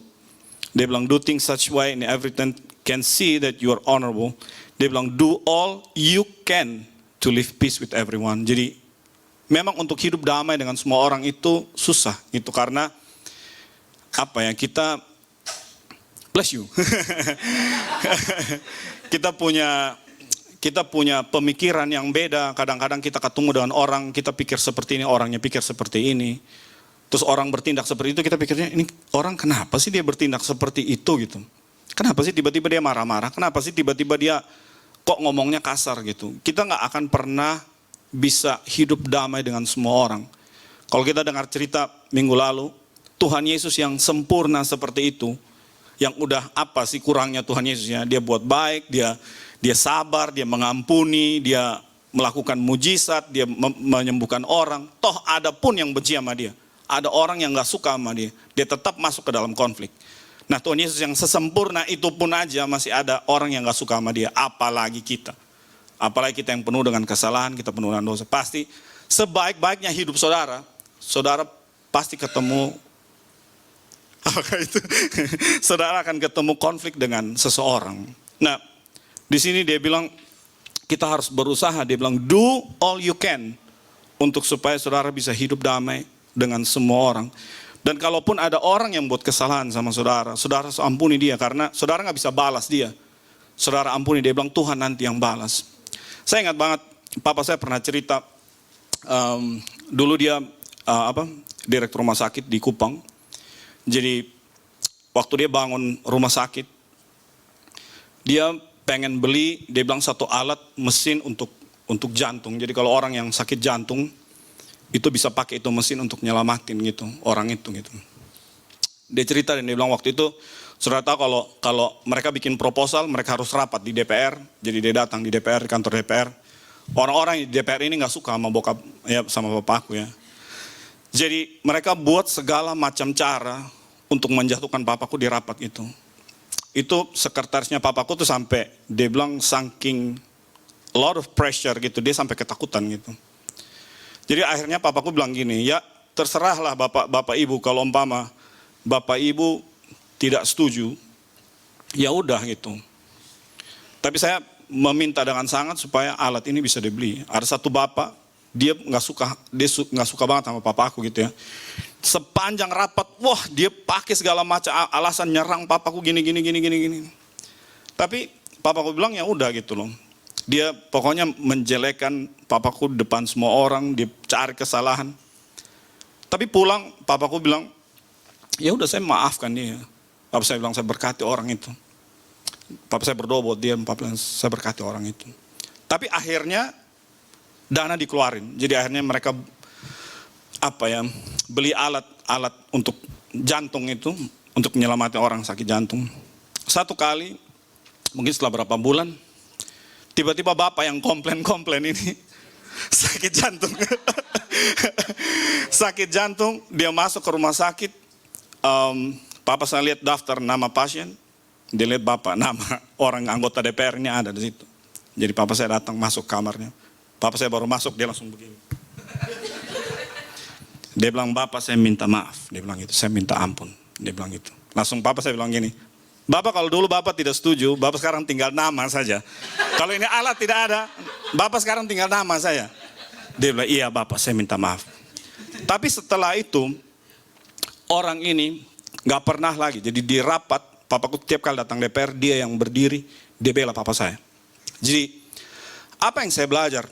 Dia bilang, do things such way in everything can see that you are honorable. Dia bilang, do all you can to live peace with everyone. Jadi memang untuk hidup damai dengan semua orang itu susah gitu, karena kita bless you. kita punya pemikiran yang beda. Kadang-kadang kita ketemu dengan orang, kita pikir seperti ini, orangnya pikir seperti ini. Terus orang bertindak seperti itu, kita pikirnya, ini orang kenapa sih dia bertindak seperti itu gitu. Kenapa sih tiba-tiba dia marah-marah? Kenapa sih tiba-tiba dia kok ngomongnya kasar gitu. Kita nggak akan pernah bisa hidup damai dengan semua orang. Kalau kita dengar cerita minggu lalu, Tuhan Yesus yang sempurna seperti itu, yang udah apa sih kurangnya Tuhan Yesusnya? Dia buat baik, dia sabar, dia mengampuni, dia melakukan mujizat, dia menyembuhkan orang. Toh ada pun yang benci sama dia, ada orang yang nggak suka sama dia, dia tetap masuk ke dalam konflik. Nah, Tuhan Yesus yang sesempurna itu pun aja masih ada orang yang nggak suka sama dia, apalagi kita. Apalagi kita yang penuh dengan kesalahan, kita penuh dengan dosa. Pasti sebaik-baiknya hidup saudara pasti ketemu saudara akan ketemu konflik dengan seseorang. Nah, di sini dia bilang kita harus berusaha. Dia bilang do all you can untuk supaya saudara bisa hidup damai dengan semua orang. Dan kalaupun ada orang yang buat kesalahan sama saudara, saudara ampuni dia, karena saudara nggak bisa balas dia. Saudara ampuni dia, bilang Tuhan nanti yang balas. Saya ingat banget, papa saya pernah cerita, dulu dia direktur rumah sakit di Kupang. Jadi waktu dia bangun rumah sakit, dia pengen beli, dia bilang satu alat mesin untuk jantung. Jadi kalau orang yang sakit jantung itu bisa pakai itu mesin untuk nyelamatin gitu orang itu gitu. Dia cerita dan dia bilang waktu itu saudara tahu kalau mereka bikin proposal mereka harus rapat di DPR. Jadi dia datang di DPR, kantor DPR. Orang-orang di DPR ini nggak suka sama bokap ya sama bapakku ya. Jadi mereka buat segala macam cara untuk menjatuhkan papaku di rapat itu. Itu sekretarisnya papaku tuh sampai dia bilang saking a lot of pressure gitu, dia sampai ketakutan gitu. Jadi akhirnya papaku bilang gini, ya terserahlah bapak ibu kalau umpama bapak ibu tidak setuju, ya udah gitu. Tapi saya meminta dengan sangat supaya alat ini bisa dibeli. Ada satu bapak, dia nggak suka banget sama papaku gitu ya. Sepanjang rapat, wah dia pakai segala macam alasan nyerang papaku gini. Tapi papaku bilang ya udah gitu loh. Dia pokoknya menjelekkan papaku depan semua orang, dia cari kesalahan. Tapi pulang papaku bilang, ya udah saya maafkan dia. Papa saya bilang saya berkati orang itu. Papa saya berdoa buat dia, papa bilang saya berkati orang itu. Tapi akhirnya dana dikeluarin. Jadi akhirnya mereka beli alat untuk jantung itu untuk menyelamatkan orang sakit jantung. Satu kali, mungkin setelah berapa bulan, tiba-tiba bapak yang komplain ini sakit jantung. Sakit jantung, dia masuk ke rumah sakit. Papa saya lihat daftar nama pasien, dia lihat bapak nama orang anggota DPR ini ada di situ. Jadi papa saya datang masuk kamarnya. Papa saya baru masuk, dia langsung begini. Dia bilang, bapak saya minta maaf. Dia bilang gitu, saya minta ampun. Dia bilang gitu. Langsung papa saya bilang gini, bapak kalau dulu bapak tidak setuju, bapak sekarang tinggal nama saja. Kalau ini alat tidak ada, bapak sekarang tinggal nama saya. Dia bilang, iya bapak saya minta maaf. Tapi setelah itu, orang ini gak pernah lagi. Jadi di rapat, papaku tiap kali datang DPR, dia yang berdiri, dia bela papa saya. Jadi, apa yang saya belajar?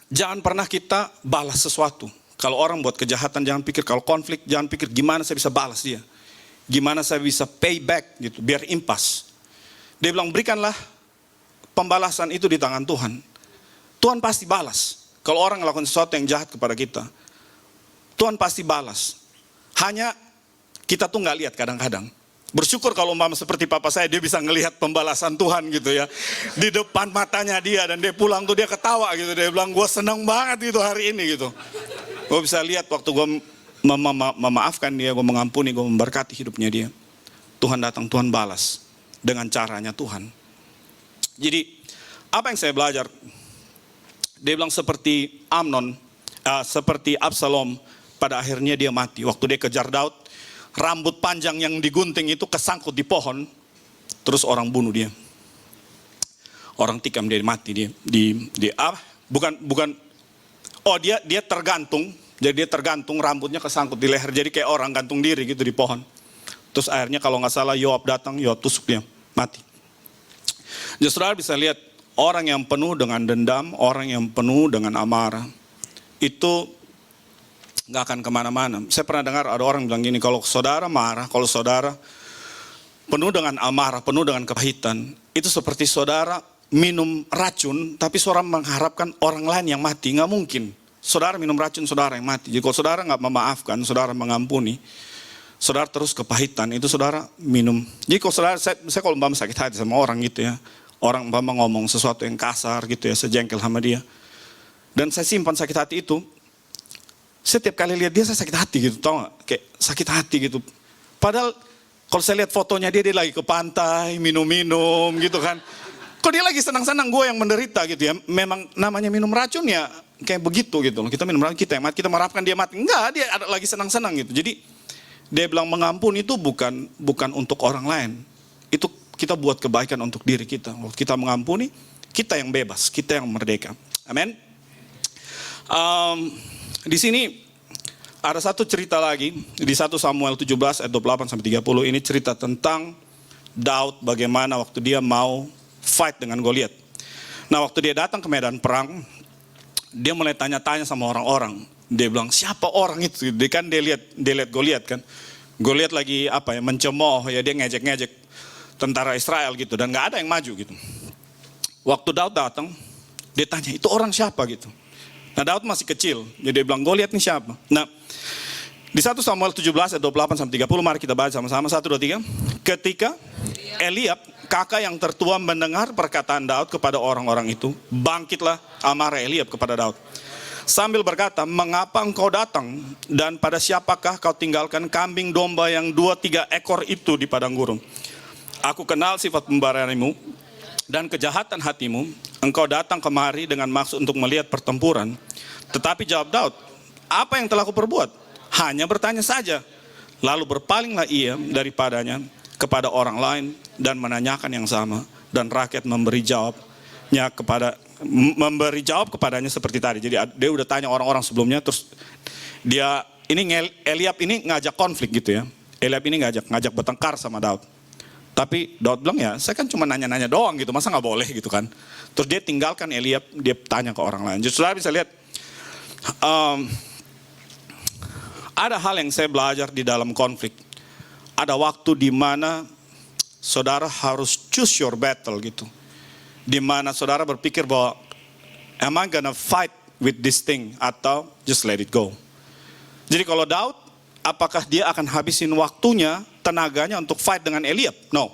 Jangan pernah kita balas sesuatu. Kalau orang buat kejahatan jangan pikir, kalau konflik jangan pikir gimana saya bisa balas dia. Gimana saya bisa pay back gitu, biar impas. Dia bilang berikanlah pembalasan itu di tangan Tuhan. Tuhan pasti balas. Kalau orang melakukan sesuatu yang jahat kepada kita, Tuhan pasti balas. Hanya kita tuh nggak lihat kadang-kadang. Bersyukur kalau umpama seperti papa saya, dia bisa ngelihat pembalasan Tuhan gitu ya. Di depan matanya dia, dan dia pulang tuh dia ketawa gitu. Dia bilang, gue senang banget itu hari ini gitu. Gue bisa lihat waktu gue memaafkan dia, gue mengampuni, gue memberkati hidupnya dia. Tuhan datang, Tuhan balas dengan caranya Tuhan. Jadi apa yang saya belajar? Dia bilang seperti Amnon, seperti Absalom, pada akhirnya dia mati. Waktu dia kejar Daud, rambut panjang yang digunting itu kesangkut di pohon, terus orang bunuh dia. Orang tikam dia mati dia. Dia tergantung. Jadi dia tergantung, rambutnya kesangkut di leher. Jadi kayak orang gantung diri gitu di pohon. Terus akhirnya kalau nggak salah Yoab datang, Yoab tusuk dia, mati. Jadi saudara bisa lihat orang yang penuh dengan dendam, orang yang penuh dengan amarah, itu nggak akan kemana-mana. Saya pernah dengar ada orang bilang gini, kalau saudara marah, kalau saudara penuh dengan amarah, penuh dengan kepahitan, itu seperti saudara minum racun, tapi saudara mengharapkan orang lain yang mati. Nggak mungkin. Saudara minum racun, saudara yang mati. Jadi kalau saudara nggak memaafkan, saudara mengampuni, saudara terus kepahitan, itu saudara minum. Jadi kalau saudara, saya kalau umpama sakit hati sama orang gitu ya, orang umpama ngomong sesuatu yang kasar gitu ya, sejengkel sama dia, dan saya simpan sakit hati itu, setiap kali lihat dia saya sakit hati gitu, tau gak? Kayak sakit hati gitu. Padahal kalau saya lihat fotonya dia lagi ke pantai, minum-minum gitu kan. Kok dia lagi senang-senang, gue yang menderita gitu ya. Memang namanya minum racun ya kayak begitu gitu loh. Kita minum racun, kita yang mati, kita mengharapkan dia mati. Enggak, dia ada lagi senang-senang gitu. Jadi dia bilang mengampuni itu bukan untuk orang lain. Itu kita buat kebaikan untuk diri kita. Waktu kita mengampuni, kita yang bebas, kita yang merdeka. Amin. Di sini ada satu cerita lagi di 1 Samuel 17 ayat 28 sampai 30. Ini cerita tentang Daud bagaimana waktu dia mau fight dengan Goliat. Nah, waktu dia datang ke medan perang, dia mulai tanya-tanya sama orang-orang. Dia bilang, siapa orang itu? Dia kan dia lihat Goliat kan. Goliat lagi mencemooh ya, dia ngejek-ngejek. tentara Israel gitu, dan nggak ada yang maju gitu. Waktu Daud datang, dia tanya, itu orang siapa gitu. Nah Daud masih kecil, jadi dia bilang, Goliat ini siapa? Nah di 1 Samuel 17 ayat 28 sampai 30, mari kita baca sama-sama, 1, 2, 3. Ketika Eliab, kakak yang tertua, mendengar perkataan Daud kepada orang-orang itu, bangkitlah amarah Eliab kepada Daud. Sambil berkata, mengapa engkau datang dan pada siapakah kau tinggalkan kambing domba yang 2-3 ekor itu di padang gurun? Aku kenal sifat pemberanimu dan kejahatan hatimu. Engkau datang kemari dengan maksud untuk melihat pertempuran. Tetapi jawab Daud, apa yang telah kuperbuat? Hanya bertanya saja. Lalu berpalinglah ia daripadanya kepada orang lain dan menanyakan yang sama. Dan rakyat memberi jawab kepadanya seperti tadi. Jadi dia udah tanya orang-orang sebelumnya, terus Eliab ini ngajak konflik gitu ya. Eliab ini ngajak bertengkar sama Daud. Tapi Daud bilang, ya saya kan cuma nanya-nanya doang gitu, masa nggak boleh gitu kan. Terus dia tinggalkan Eliab, dia tanya ke orang lain. Justru saudara bisa lihat, ada hal yang saya belajar di dalam konflik. Ada waktu di mana saudara harus choose your battle gitu. Di mana saudara berpikir bahwa, am I gonna fight with this thing atau just let it go. Jadi kalau Daud, apakah dia akan habisin waktunya, tenaganya untuk fight dengan Eliab? No.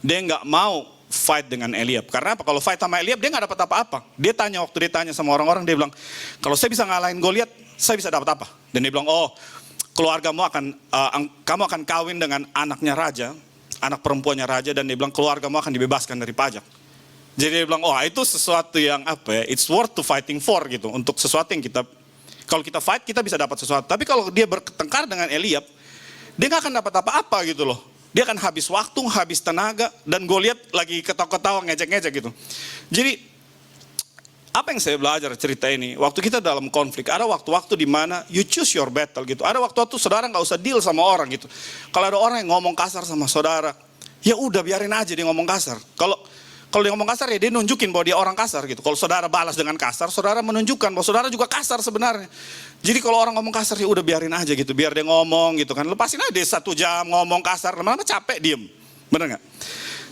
Dia nggak mau fight dengan Eliab. Karena apa? Kalau fight sama Eliab, dia nggak dapat apa-apa. Waktu dia tanya sama orang-orang, dia bilang, kalau saya bisa ngalahin Goliat, saya bisa dapat apa? Dan dia bilang, oh, keluargamu kamu akan kawin dengan anaknya raja, anak perempuannya raja, dan dia bilang, keluargamu akan dibebaskan dari pajak. Jadi dia bilang, oh itu sesuatu yang it's worth to fighting for gitu. Untuk sesuatu yang kalau kita fight, kita bisa dapat sesuatu. Tapi kalau dia bertengkar dengan Eliab, dia nggak akan dapat apa-apa gitu loh. Dia akan habis waktu, habis tenaga, dan Goliat lagi ketawa-ketawa, ngejek-ngejek gitu. Jadi, apa yang saya belajar cerita ini, waktu kita dalam konflik, ada waktu-waktu di mana you choose your battle gitu. Ada waktu-waktu saudara nggak usah deal sama orang gitu. Kalau ada orang yang ngomong kasar sama saudara, ya udah biarin aja dia ngomong kasar. Kalau dia ngomong kasar, ya dia nunjukin bahwa dia orang kasar gitu. Kalau saudara balas dengan kasar, saudara menunjukkan bahwa saudara juga kasar sebenarnya. Jadi kalau orang ngomong kasar, ya udah biarin aja gitu. Biar dia ngomong gitu kan. Lepasin aja dia 1 jam ngomong kasar, lama-lama capek diem. Bener gak?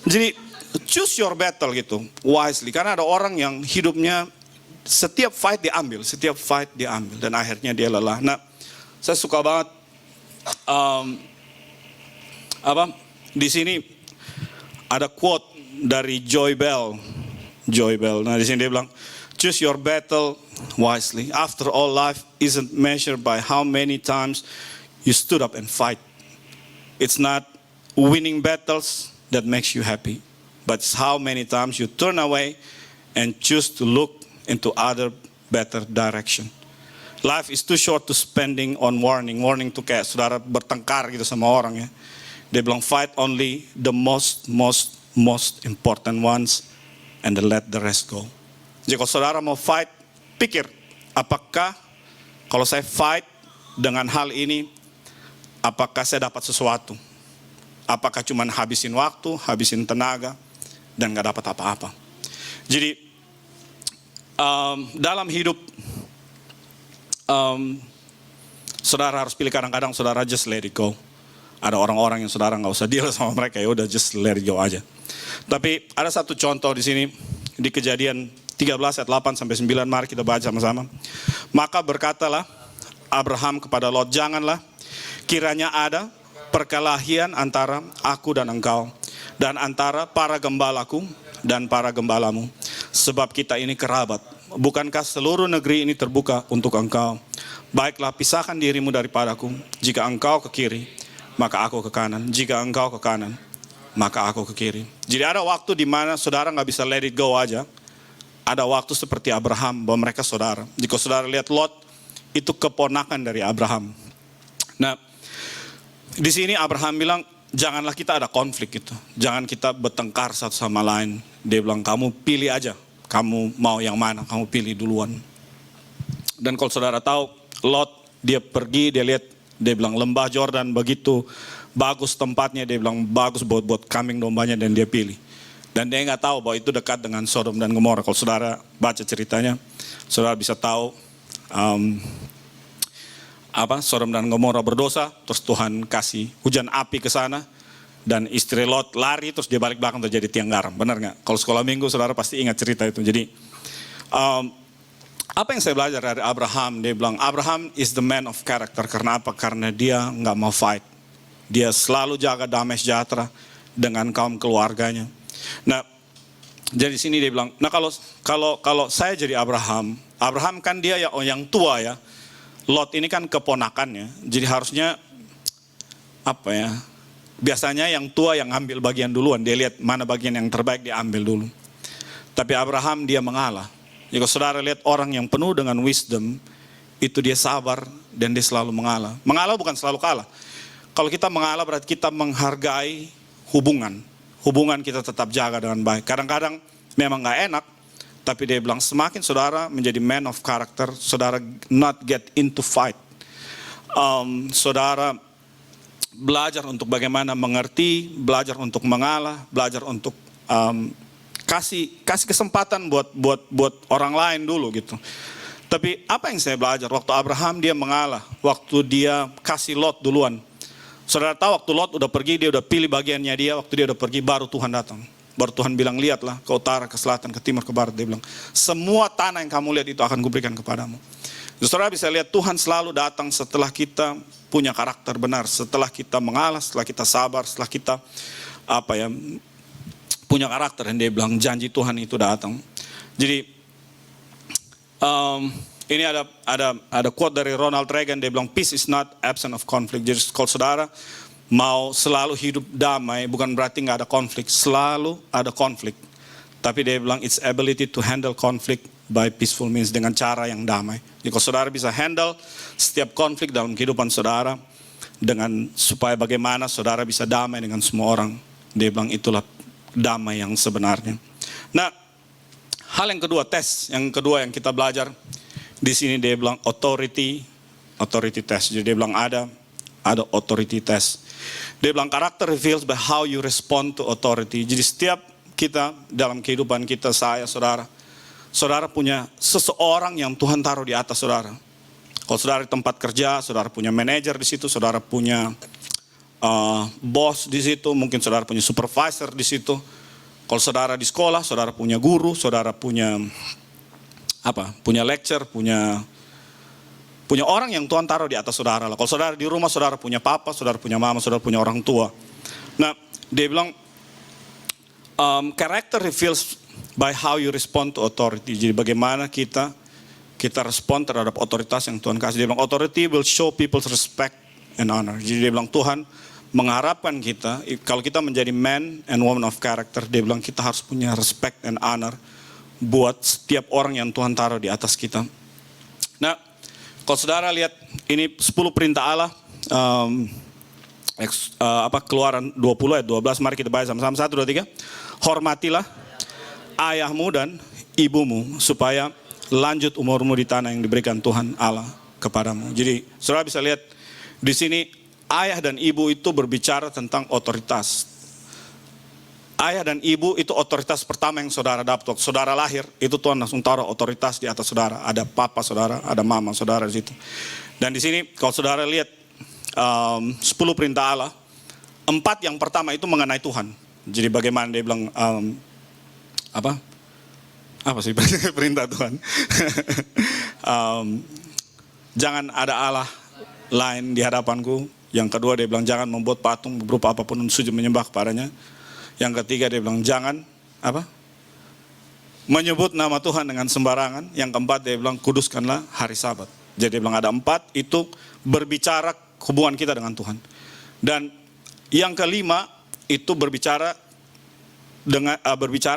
Jadi choose your battle gitu, wisely. Karena ada orang yang hidupnya setiap fight diambil, dan akhirnya dia lelah. Nah, saya suka banget di sini ada quote dari Joy Bell. Nah, di sini dia bilang, choose your battle wisely. After all, life isn't measured by how many times you stood up and fight. It's not winning battles that makes you happy, but it's how many times you turn away and choose to look into other better direction. Life is too short to spending on warning tuh kayak saudara bertengkar gitu sama orang ya. Dia bilang, fight only the most important ones and then let the rest go. Jadi kalau saudara mau fight, pikir, apakah kalau saya fight dengan hal ini, apakah saya dapat sesuatu? Apakah cuma habisin waktu, habisin tenaga, dan gak dapat apa-apa? Jadi dalam hidup, saudara harus pilih. Kadang-kadang saudara just let it go. Ada orang-orang yang saudara nggak usah deal sama mereka, ya udah just let it go aja. Tapi ada satu contoh di sini di Kejadian 13 ayat 8 sampai 9, mari kita baca sama-sama. Maka berkatalah Abraham kepada Lot, janganlah kiranya ada perkelahian antara aku dan engkau, dan antara para gembalaku dan para gembalamu, sebab kita ini kerabat. Bukankah seluruh negeri ini terbuka untuk engkau? Baiklah, pisahkan dirimu daripadaku. Jika engkau ke kiri, maka aku ke kanan. Jika engkau ke kanan, maka aku ke kiri. Jadi ada waktu di mana saudara nggak bisa let it go aja. Ada waktu seperti Abraham, bahwa mereka saudara. Jika saudara lihat Lot, itu keponakan dari Abraham. Nah, di sini Abraham bilang, janganlah kita ada konflik gitu. Jangan kita bertengkar satu sama lain. Dia bilang, kamu pilih aja. Kamu mau yang mana, kamu pilih duluan. Dan kalau saudara tahu, Lot, dia pergi, dia lihat, dia bilang lembah Jordan begitu bagus tempatnya, dia bilang bagus buat kambing dombanya, dan dia pilih. Dan dia nggak tahu bahwa itu dekat dengan Sodom dan Gomora. Kalau saudara baca ceritanya, saudara bisa tahu Sodom dan Gomora berdosa, terus Tuhan kasih hujan api ke sana, dan istri Lot lari terus dia balik belakang terjadi tiang garam. Benar nggak? Kalau sekolah minggu saudara pasti ingat cerita itu. Jadi apa yang saya belajar dari Abraham? Dia bilang Abraham is the man of character. Karena apa? Karena dia nggak mau fight. Dia selalu jaga damai sejahtera dengan kaum keluarganya. Nah, jadi sini dia bilang, nah kalau saya jadi Abraham kan dia yang tua ya. Lot ini kan keponakannya. Jadi harusnya apa ya? Biasanya yang tua yang ambil bagian duluan. Dia lihat mana bagian yang terbaik dia ambil dulu. Tapi Abraham dia mengalah. Jika saudara lihat orang yang penuh dengan wisdom, itu dia sabar dan dia selalu mengalah. Mengalah bukan selalu kalah. Kalau kita mengalah berarti kita menghargai hubungan. Hubungan kita tetap jaga dengan baik. Kadang-kadang memang gak enak, tapi dia bilang semakin saudara menjadi man of character, saudara not get into fight. Saudara belajar untuk bagaimana mengerti, belajar untuk mengalah, belajar untuk kasih kesempatan buat orang lain dulu gitu. Tapi apa yang saya belajar waktu Abraham dia mengalah, waktu dia kasih Lot duluan. Saudara tahu waktu Lot udah pergi, dia udah pilih bagiannya dia, waktu dia udah pergi baru Tuhan datang. Baru Tuhan bilang, lihatlah ke utara, ke selatan, ke timur, ke barat. Dia bilang, semua tanah yang kamu lihat itu akan kuberikan kepadamu. Saudara bisa lihat Tuhan selalu datang setelah kita punya karakter benar, setelah kita mengalah, setelah kita sabar, setelah kita punya karakter. Dan dia bilang janji Tuhan itu datang. Jadi ini ada quote dari Ronald Reagan, dia bilang peace is not absence of conflict. Jadi kalau saudara mau selalu hidup damai, bukan berarti nggak ada konflik, selalu ada konflik. Tapi dia bilang it's ability to handle conflict by peaceful means, dengan cara yang damai. Jadi kalau saudara bisa handle setiap konflik dalam kehidupan saudara dengan supaya bagaimana saudara bisa damai dengan semua orang. Dia bilang itulah damai yang sebenarnya. Nah, hal yang kedua, tes yang kedua yang kita belajar di sini dia bilang authority test. Jadi dia bilang ada authority test. Dia bilang karakter reveals by how you respond to authority. Jadi setiap kita dalam kehidupan kita, saudara punya seseorang yang Tuhan taruh di atas saudara. Kalau saudara di tempat kerja, saudara punya manajer di situ, saudara punya bos di situ, mungkin saudara punya supervisor di situ. Kalau saudara di sekolah, saudara punya guru, saudara punya punya lecture, punya orang yang Tuhan taruh di atas saudara. Kalau saudara di rumah, saudara punya papa, saudara punya mama, saudara punya orang tua. Nah, dia bilang character reveals by how you respond to authority. Jadi bagaimana kita respon terhadap otoritas yang Tuhan kasih. Dia bilang authority will show people's respect and honor. Jadi dia bilang Tuhan mengharapkan kita, kalau kita menjadi man and woman of character, dia bilang kita harus punya respect and honor buat setiap orang yang Tuhan taruh di atas kita. Nah, kalau saudara lihat ini 10 perintah Allah, Keluaran 20 ayat 12, mari kita baca sama-sama. 1, 2, 3. Hormatilah ayahmu dan ibumu supaya lanjut umurmu di tanah yang diberikan Tuhan Allah kepadamu. Jadi saudara bisa lihat di sini ayah dan ibu itu berbicara tentang otoritas. Ayah dan ibu itu otoritas pertama yang saudara dapat. Waktu saudara lahir, itu Tuhan langsung taruh otoritas di atas saudara. Ada papa saudara, ada mama saudara di situ. Dan di sini kalau saudara lihat 10 perintah Allah, 4 yang pertama itu mengenai Tuhan. Jadi bagaimana dia bilang apa sih perintah Tuhan? Jangan ada Allah lain di hadapanku. Yang kedua dia bilang jangan membuat patung berupa apapun untuk sujud menyembah kepadanya. Yang ketiga dia bilang jangan menyebut nama Tuhan dengan sembarangan. Yang keempat dia bilang kuduskanlah hari Sabat. Jadi dia bilang ada 4 itu berbicara hubungan kita dengan Tuhan. Dan yang kelima itu berbicara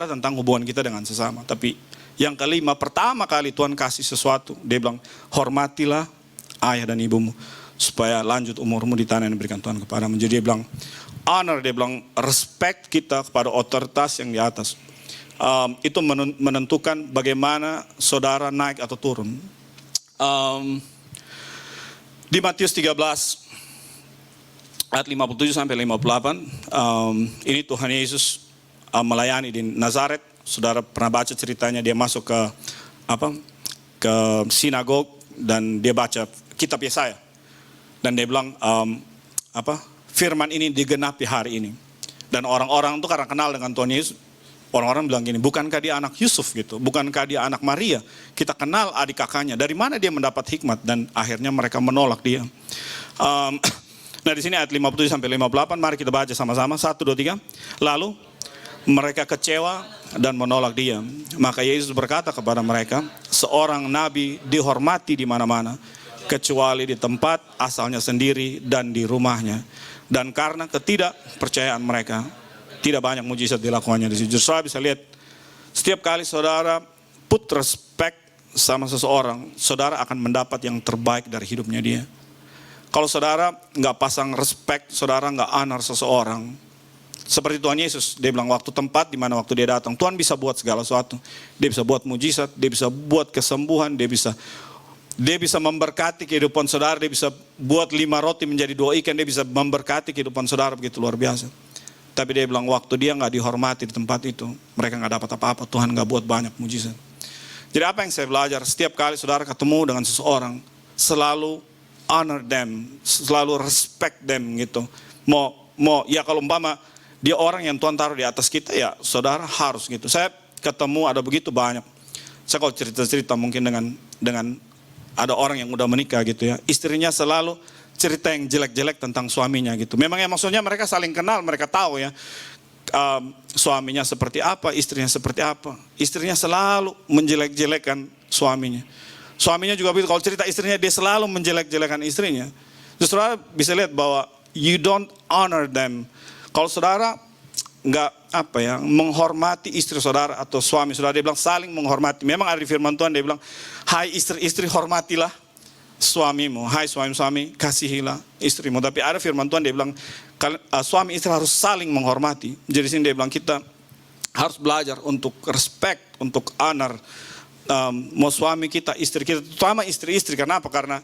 tentang hubungan kita dengan sesama. Tapi yang kelima, pertama kali Tuhan kasih sesuatu, dia bilang hormatilah ayah dan ibumu supaya lanjut umurmu di tanah yang diberikan Tuhan kepadamu. Jadi dia bilang honor, dia bilang respect kita kepada otoritas yang di atas. Itu menentukan bagaimana saudara naik atau turun. Di Matius 13 ayat 57 sampai 58, ini Tuhan Yesus melayani di Nazaret. Saudara pernah baca ceritanya, dia masuk ke sinagog dan dia baca kitab Yesaya. Dan dia bilang firman ini digenapi hari ini. Dan orang-orang itu karena kenal dengan Tuhan Yesus, orang-orang bilang gini, bukankah dia anak Yusuf gitu? Bukankah dia anak Maria? Kita kenal adik kakaknya. Dari mana dia mendapat hikmat? Dan akhirnya mereka menolak dia. Nah di sini ayat 57 sampai 58, mari kita baca sama-sama. 1, 2, 3. Lalu mereka kecewa dan menolak dia. Maka Yesus berkata kepada mereka, seorang nabi dihormati di mana-mana, kecuali di tempat asalnya sendiri dan di rumahnya. Dan karena ketidakpercayaan mereka, tidak banyak mujizat dilakukannya di situ. Saudara bisa lihat, setiap kali saudara put respect sama seseorang, saudara akan mendapat yang terbaik dari hidupnya dia. Kalau saudara nggak pasang respect, saudara nggak honor seseorang, seperti Tuhan Yesus, dia bilang waktu tempat di mana waktu dia datang, Tuhan bisa buat segala sesuatu. Dia bisa buat mujizat, dia bisa buat kesembuhan, dia bisa memberkati kehidupan saudara, dia bisa buat 5 roti menjadi 2 ikan, dia bisa memberkati kehidupan saudara begitu luar biasa. Tapi dia bilang waktu dia nggak dihormati di tempat itu, mereka nggak dapat apa-apa, Tuhan nggak buat banyak mujizat. Jadi apa yang saya belajar, setiap kali saudara ketemu dengan seseorang, selalu honor them, selalu respect them gitu. Ya kalau umpama dia orang yang Tuhan taruh di atas kita, ya saudara harus gitu. Saya ketemu ada begitu banyak. Saya kalau cerita-cerita mungkin dengan ada orang yang udah menikah gitu ya, istrinya selalu cerita yang jelek-jelek tentang suaminya gitu. Memang ya maksudnya mereka saling kenal, mereka tahu ya suaminya seperti apa, istrinya seperti apa. Istrinya selalu menjelek-jelekan suaminya. Suaminya juga begitu, kalau cerita istrinya dia selalu menjelek-jelekan istrinya. Terus saudara bisa lihat bahwa you don't honor them. Kalau saudara nggak menghormati istri saudara atau suami saudara, dia bilang saling menghormati. Memang ada di firman Tuhan, dia bilang, hai istri-istri hormatilah suamimu, hai suami-suami kasihilah istrimu. Tapi ada firman Tuhan, dia bilang suami istri harus saling menghormati. Jadi sini dia bilang kita harus belajar untuk respect, untuk honor mau suami kita, istri kita, terutama istri-istri. Kenapa? Karena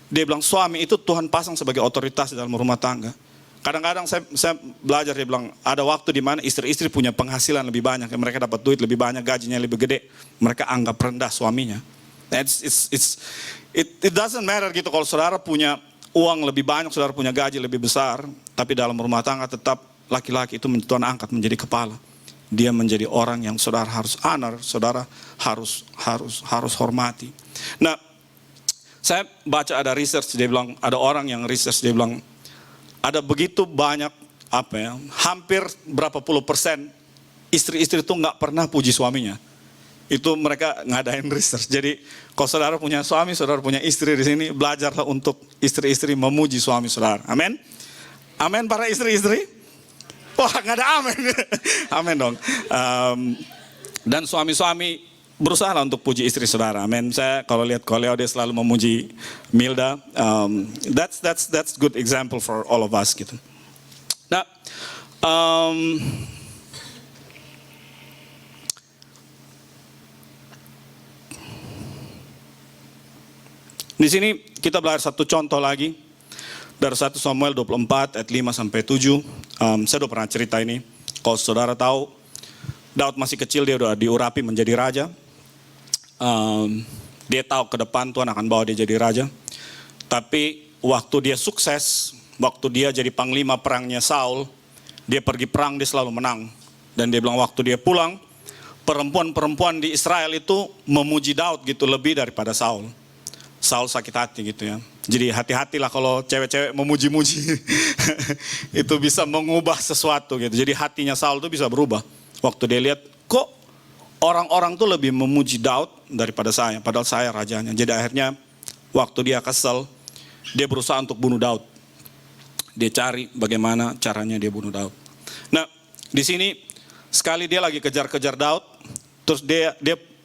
dia bilang suami itu Tuhan pasang sebagai otoritas dalam rumah tangga. Kadang-kadang saya belajar, dia bilang ada waktu di mana istri-istri punya penghasilan lebih banyak, mereka dapat duit lebih banyak, gajinya lebih gede, mereka anggap rendah suaminya. It doesn't matter gitu kalau saudara punya uang lebih banyak, saudara punya gaji lebih besar, tapi dalam rumah tangga tetap laki-laki itu Tuhan angkat menjadi kepala. Dia menjadi orang yang saudara harus honor, saudara harus hormati. Nah, saya baca ada research, dia bilang ada orang yang research, dia bilang ada begitu banyak hampir berapa puluh persen istri-istri itu nggak pernah puji suaminya. Itu mereka ngadain research. Jadi kalau saudara punya suami, saudara punya istri di sini, belajarlah untuk istri-istri memuji suami saudara. Amin. Amin para istri-istri. Wah nggak ada amin. Amin dong. Dan suami-suami berusaha untuk puji istri saudara. Amin. Saya kalau lihat Koleo dia selalu memuji Milda. That's good example for all of us gitu. Nah, di sini kita belajar satu contoh lagi dari 1 Samuel 24 ayat 5 sampai 7. Saya udah pernah cerita ini. Kalau saudara tahu, Daud masih kecil, dia udah diurapi menjadi raja. Dia tahu ke depan Tuhan akan bawa dia jadi raja. Tapi waktu dia sukses, waktu dia jadi panglima perangnya Saul, dia pergi perang, dia selalu menang. Dan dia bilang waktu dia pulang, perempuan-perempuan di Israel itu memuji Daud gitu lebih daripada Saul. Saul sakit hati gitu ya. Jadi hati-hatilah kalau cewek-cewek memuji-muji. Itu bisa mengubah sesuatu gitu. Jadi hatinya Saul itu bisa berubah. Waktu dia lihat, kok orang-orang tuh lebih memuji Daud daripada saya, padahal saya rajanya. Jadi akhirnya waktu dia kesel, dia berusaha untuk bunuh Daud. Dia cari bagaimana caranya dia bunuh Daud. Nah, di sini sekali dia lagi kejar-kejar Daud, terus dia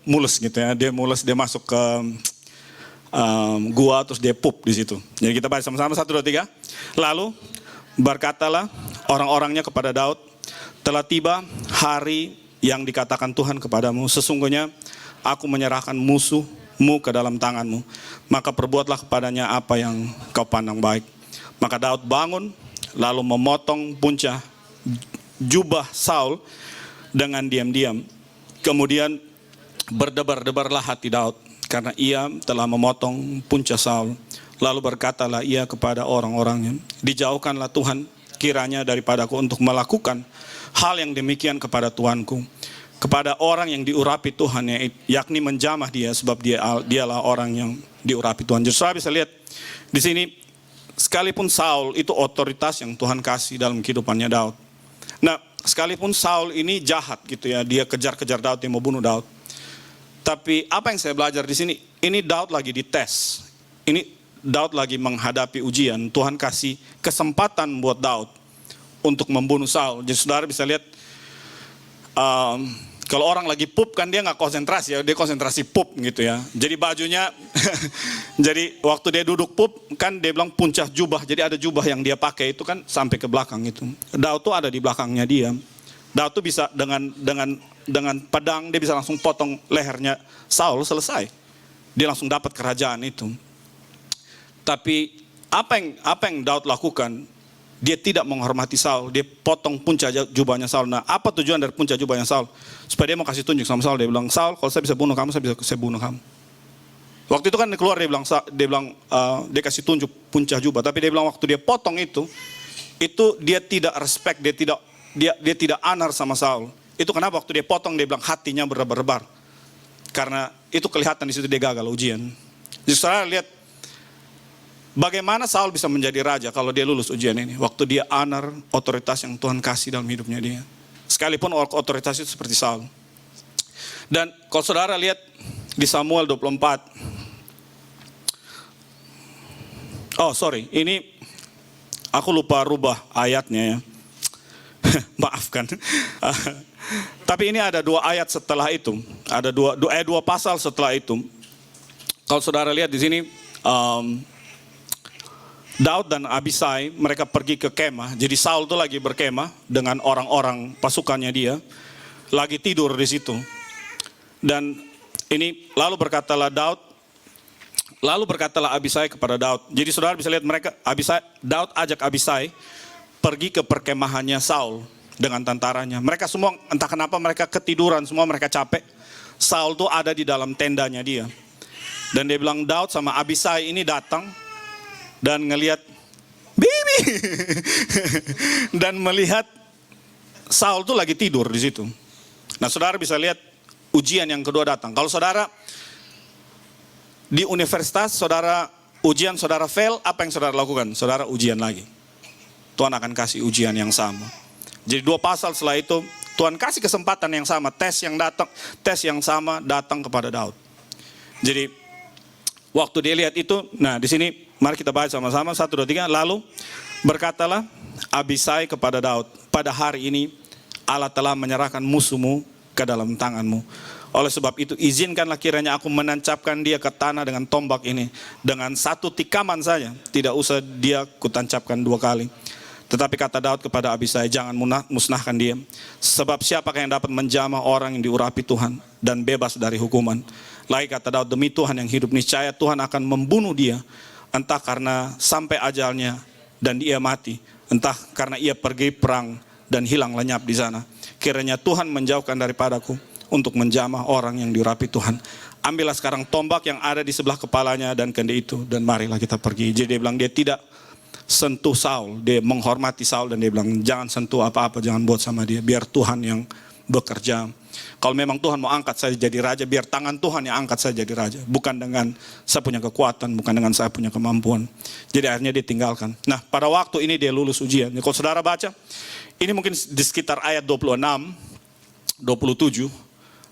mulus gitu ya. Dia mulus, dia masuk ke gua, terus dia pup di situ. Jadi kita baca sama-sama 1, 2, 3. Lalu berkatalah orang-orangnya kepada Daud, telah tiba hari yang dikatakan Tuhan kepadamu, sesungguhnya aku menyerahkan musuhmu ke dalam tanganmu, maka perbuatlah kepadanya apa yang kau pandang baik. Maka Daud bangun, lalu memotong punca jubah Saul dengan diam-diam. Kemudian berdebar-debarlah hati Daud, karena ia telah memotong punca Saul. Lalu berkatalah ia kepada orang-orangnya, dijauhkanlah Tuhan kiranya daripadaku untuk melakukan hal yang demikian kepada Tuanku, kepada orang yang diurapi Tuhan, yakni menjamah dia, sebab dialah orang yang diurapi Tuhan. Jadi saudara bisa lihat di sini, sekalipun Saul itu otoritas yang Tuhan kasih dalam kehidupannya Daud. Nah, sekalipun Saul ini jahat gitu ya, dia kejar-kejar Daud, dia mau bunuh Daud. Tapi apa yang saya belajar di sini, ini Daud lagi dites. Ini Daud lagi menghadapi ujian. Tuhan kasih kesempatan buat Daud untuk membunuh Saul. Jadi saudara bisa lihat, kalau orang lagi pup kan dia nggak konsentrasi ya, dia konsentrasi pup gitu ya. Jadi bajunya, jadi waktu dia duduk pup kan dia bilang puncak jubah. Jadi ada jubah yang dia pakai itu kan sampai ke belakang itu. Daud tuh ada di belakangnya dia. Daud tuh bisa dengan pedang dia bisa langsung potong lehernya Saul, selesai. Dia langsung dapat kerajaan itu. Tapi apa yang Daud lakukan? Dia tidak menghormati Saul, dia potong puncak jubahnya Saul. Nah, apa tujuan dari puncak jubahnya Saul? Supaya dia mau kasih tunjuk sama Saul. Dia bilang, Saul, kalau saya bisa bunuh kamu, saya bunuh kamu. Waktu itu kan dia keluar, dia kasih tunjuk puncak jubah. Tapi dia bilang waktu dia potong itu dia tidak respect, dia tidak honor sama Saul. Itu kenapa waktu dia potong dia bilang hatinya berdebar-debar. Karena itu kelihatan di situ dia gagal ujian. Jadi saudara lihat, bagaimana Saul bisa menjadi raja kalau dia lulus ujian ini? Waktu dia honor otoritas yang Tuhan kasih dalam hidupnya dia. Sekalipun otoritas itu seperti Saul. Dan kalau saudara lihat di Samuel 24. Oh sorry, ini aku lupa rubah ayatnya ya. Maafkan. Tapi ini ada 2 ayat setelah itu. Ada 2 pasal setelah itu. Kalau saudara lihat di sini, Daud dan Abisai mereka pergi ke kemah. Jadi Saul itu lagi berkemah dengan orang-orang pasukannya dia, lagi tidur di situ. Dan ini lalu berkatalah Abisai kepada Daud. Jadi saudara bisa lihat Daud ajak Abisai pergi ke perkemahannya Saul dengan tentaranya. Mereka semua entah kenapa mereka ketiduran, semua mereka capek. Saul tuh ada di dalam tendanya dia. Dan dia bilang Daud sama Abisai ini datang dan ngelihat Bibi dan melihat Saul tuh lagi tidur di situ. Nah, saudara bisa lihat ujian yang kedua datang. Kalau saudara di universitas, ujian saudara fail, apa yang saudara lakukan? Saudara ujian lagi. Tuhan akan kasih ujian yang sama. Jadi 2 pasal setelah itu Tuhan kasih kesempatan yang sama, tes yang sama datang kepada Daud. Jadi waktu dia lihat itu, nah di sini mari kita baca sama-sama 1, 2, 3. Lalu berkatalah Abisai kepada Daud, pada hari ini Allah telah menyerahkan musuhmu ke dalam tanganmu. Oleh sebab itu izinkanlah kiranya aku menancapkan dia ke tanah dengan tombak ini. Dengan 1 tikaman saja, tidak usah dia kutancapkan 2 kali. Tetapi kata Daud kepada Abisai, jangan musnahkan dia. Sebab siapakah yang dapat menjamah orang yang diurapi Tuhan dan bebas dari hukuman. Lagi kata Daud, demi Tuhan yang hidup, niscaya Tuhan akan membunuh dia. Entah karena sampai ajalnya dan dia mati, entah karena ia pergi perang dan hilang lenyap di sana. Kiranya Tuhan menjauhkan daripadaku untuk menjamah orang yang diurapi Tuhan. Ambillah sekarang tombak yang ada di sebelah kepalanya dan kendi itu, dan marilah kita pergi. Jadi dia bilang dia tidak sentuh Saul, dia menghormati Saul dan dia bilang jangan sentuh apa-apa, jangan buat sama dia, biar Tuhan yang bekerja. Kalau memang Tuhan mau angkat saya jadi raja, biar tangan Tuhan yang angkat saya jadi raja. Bukan dengan saya punya kekuatan, bukan dengan saya punya kemampuan. Jadi akhirnya dia tinggalkan. Nah, pada waktu ini dia lulus ujian. Kalau saudara baca, ini mungkin di sekitar ayat 26, 27,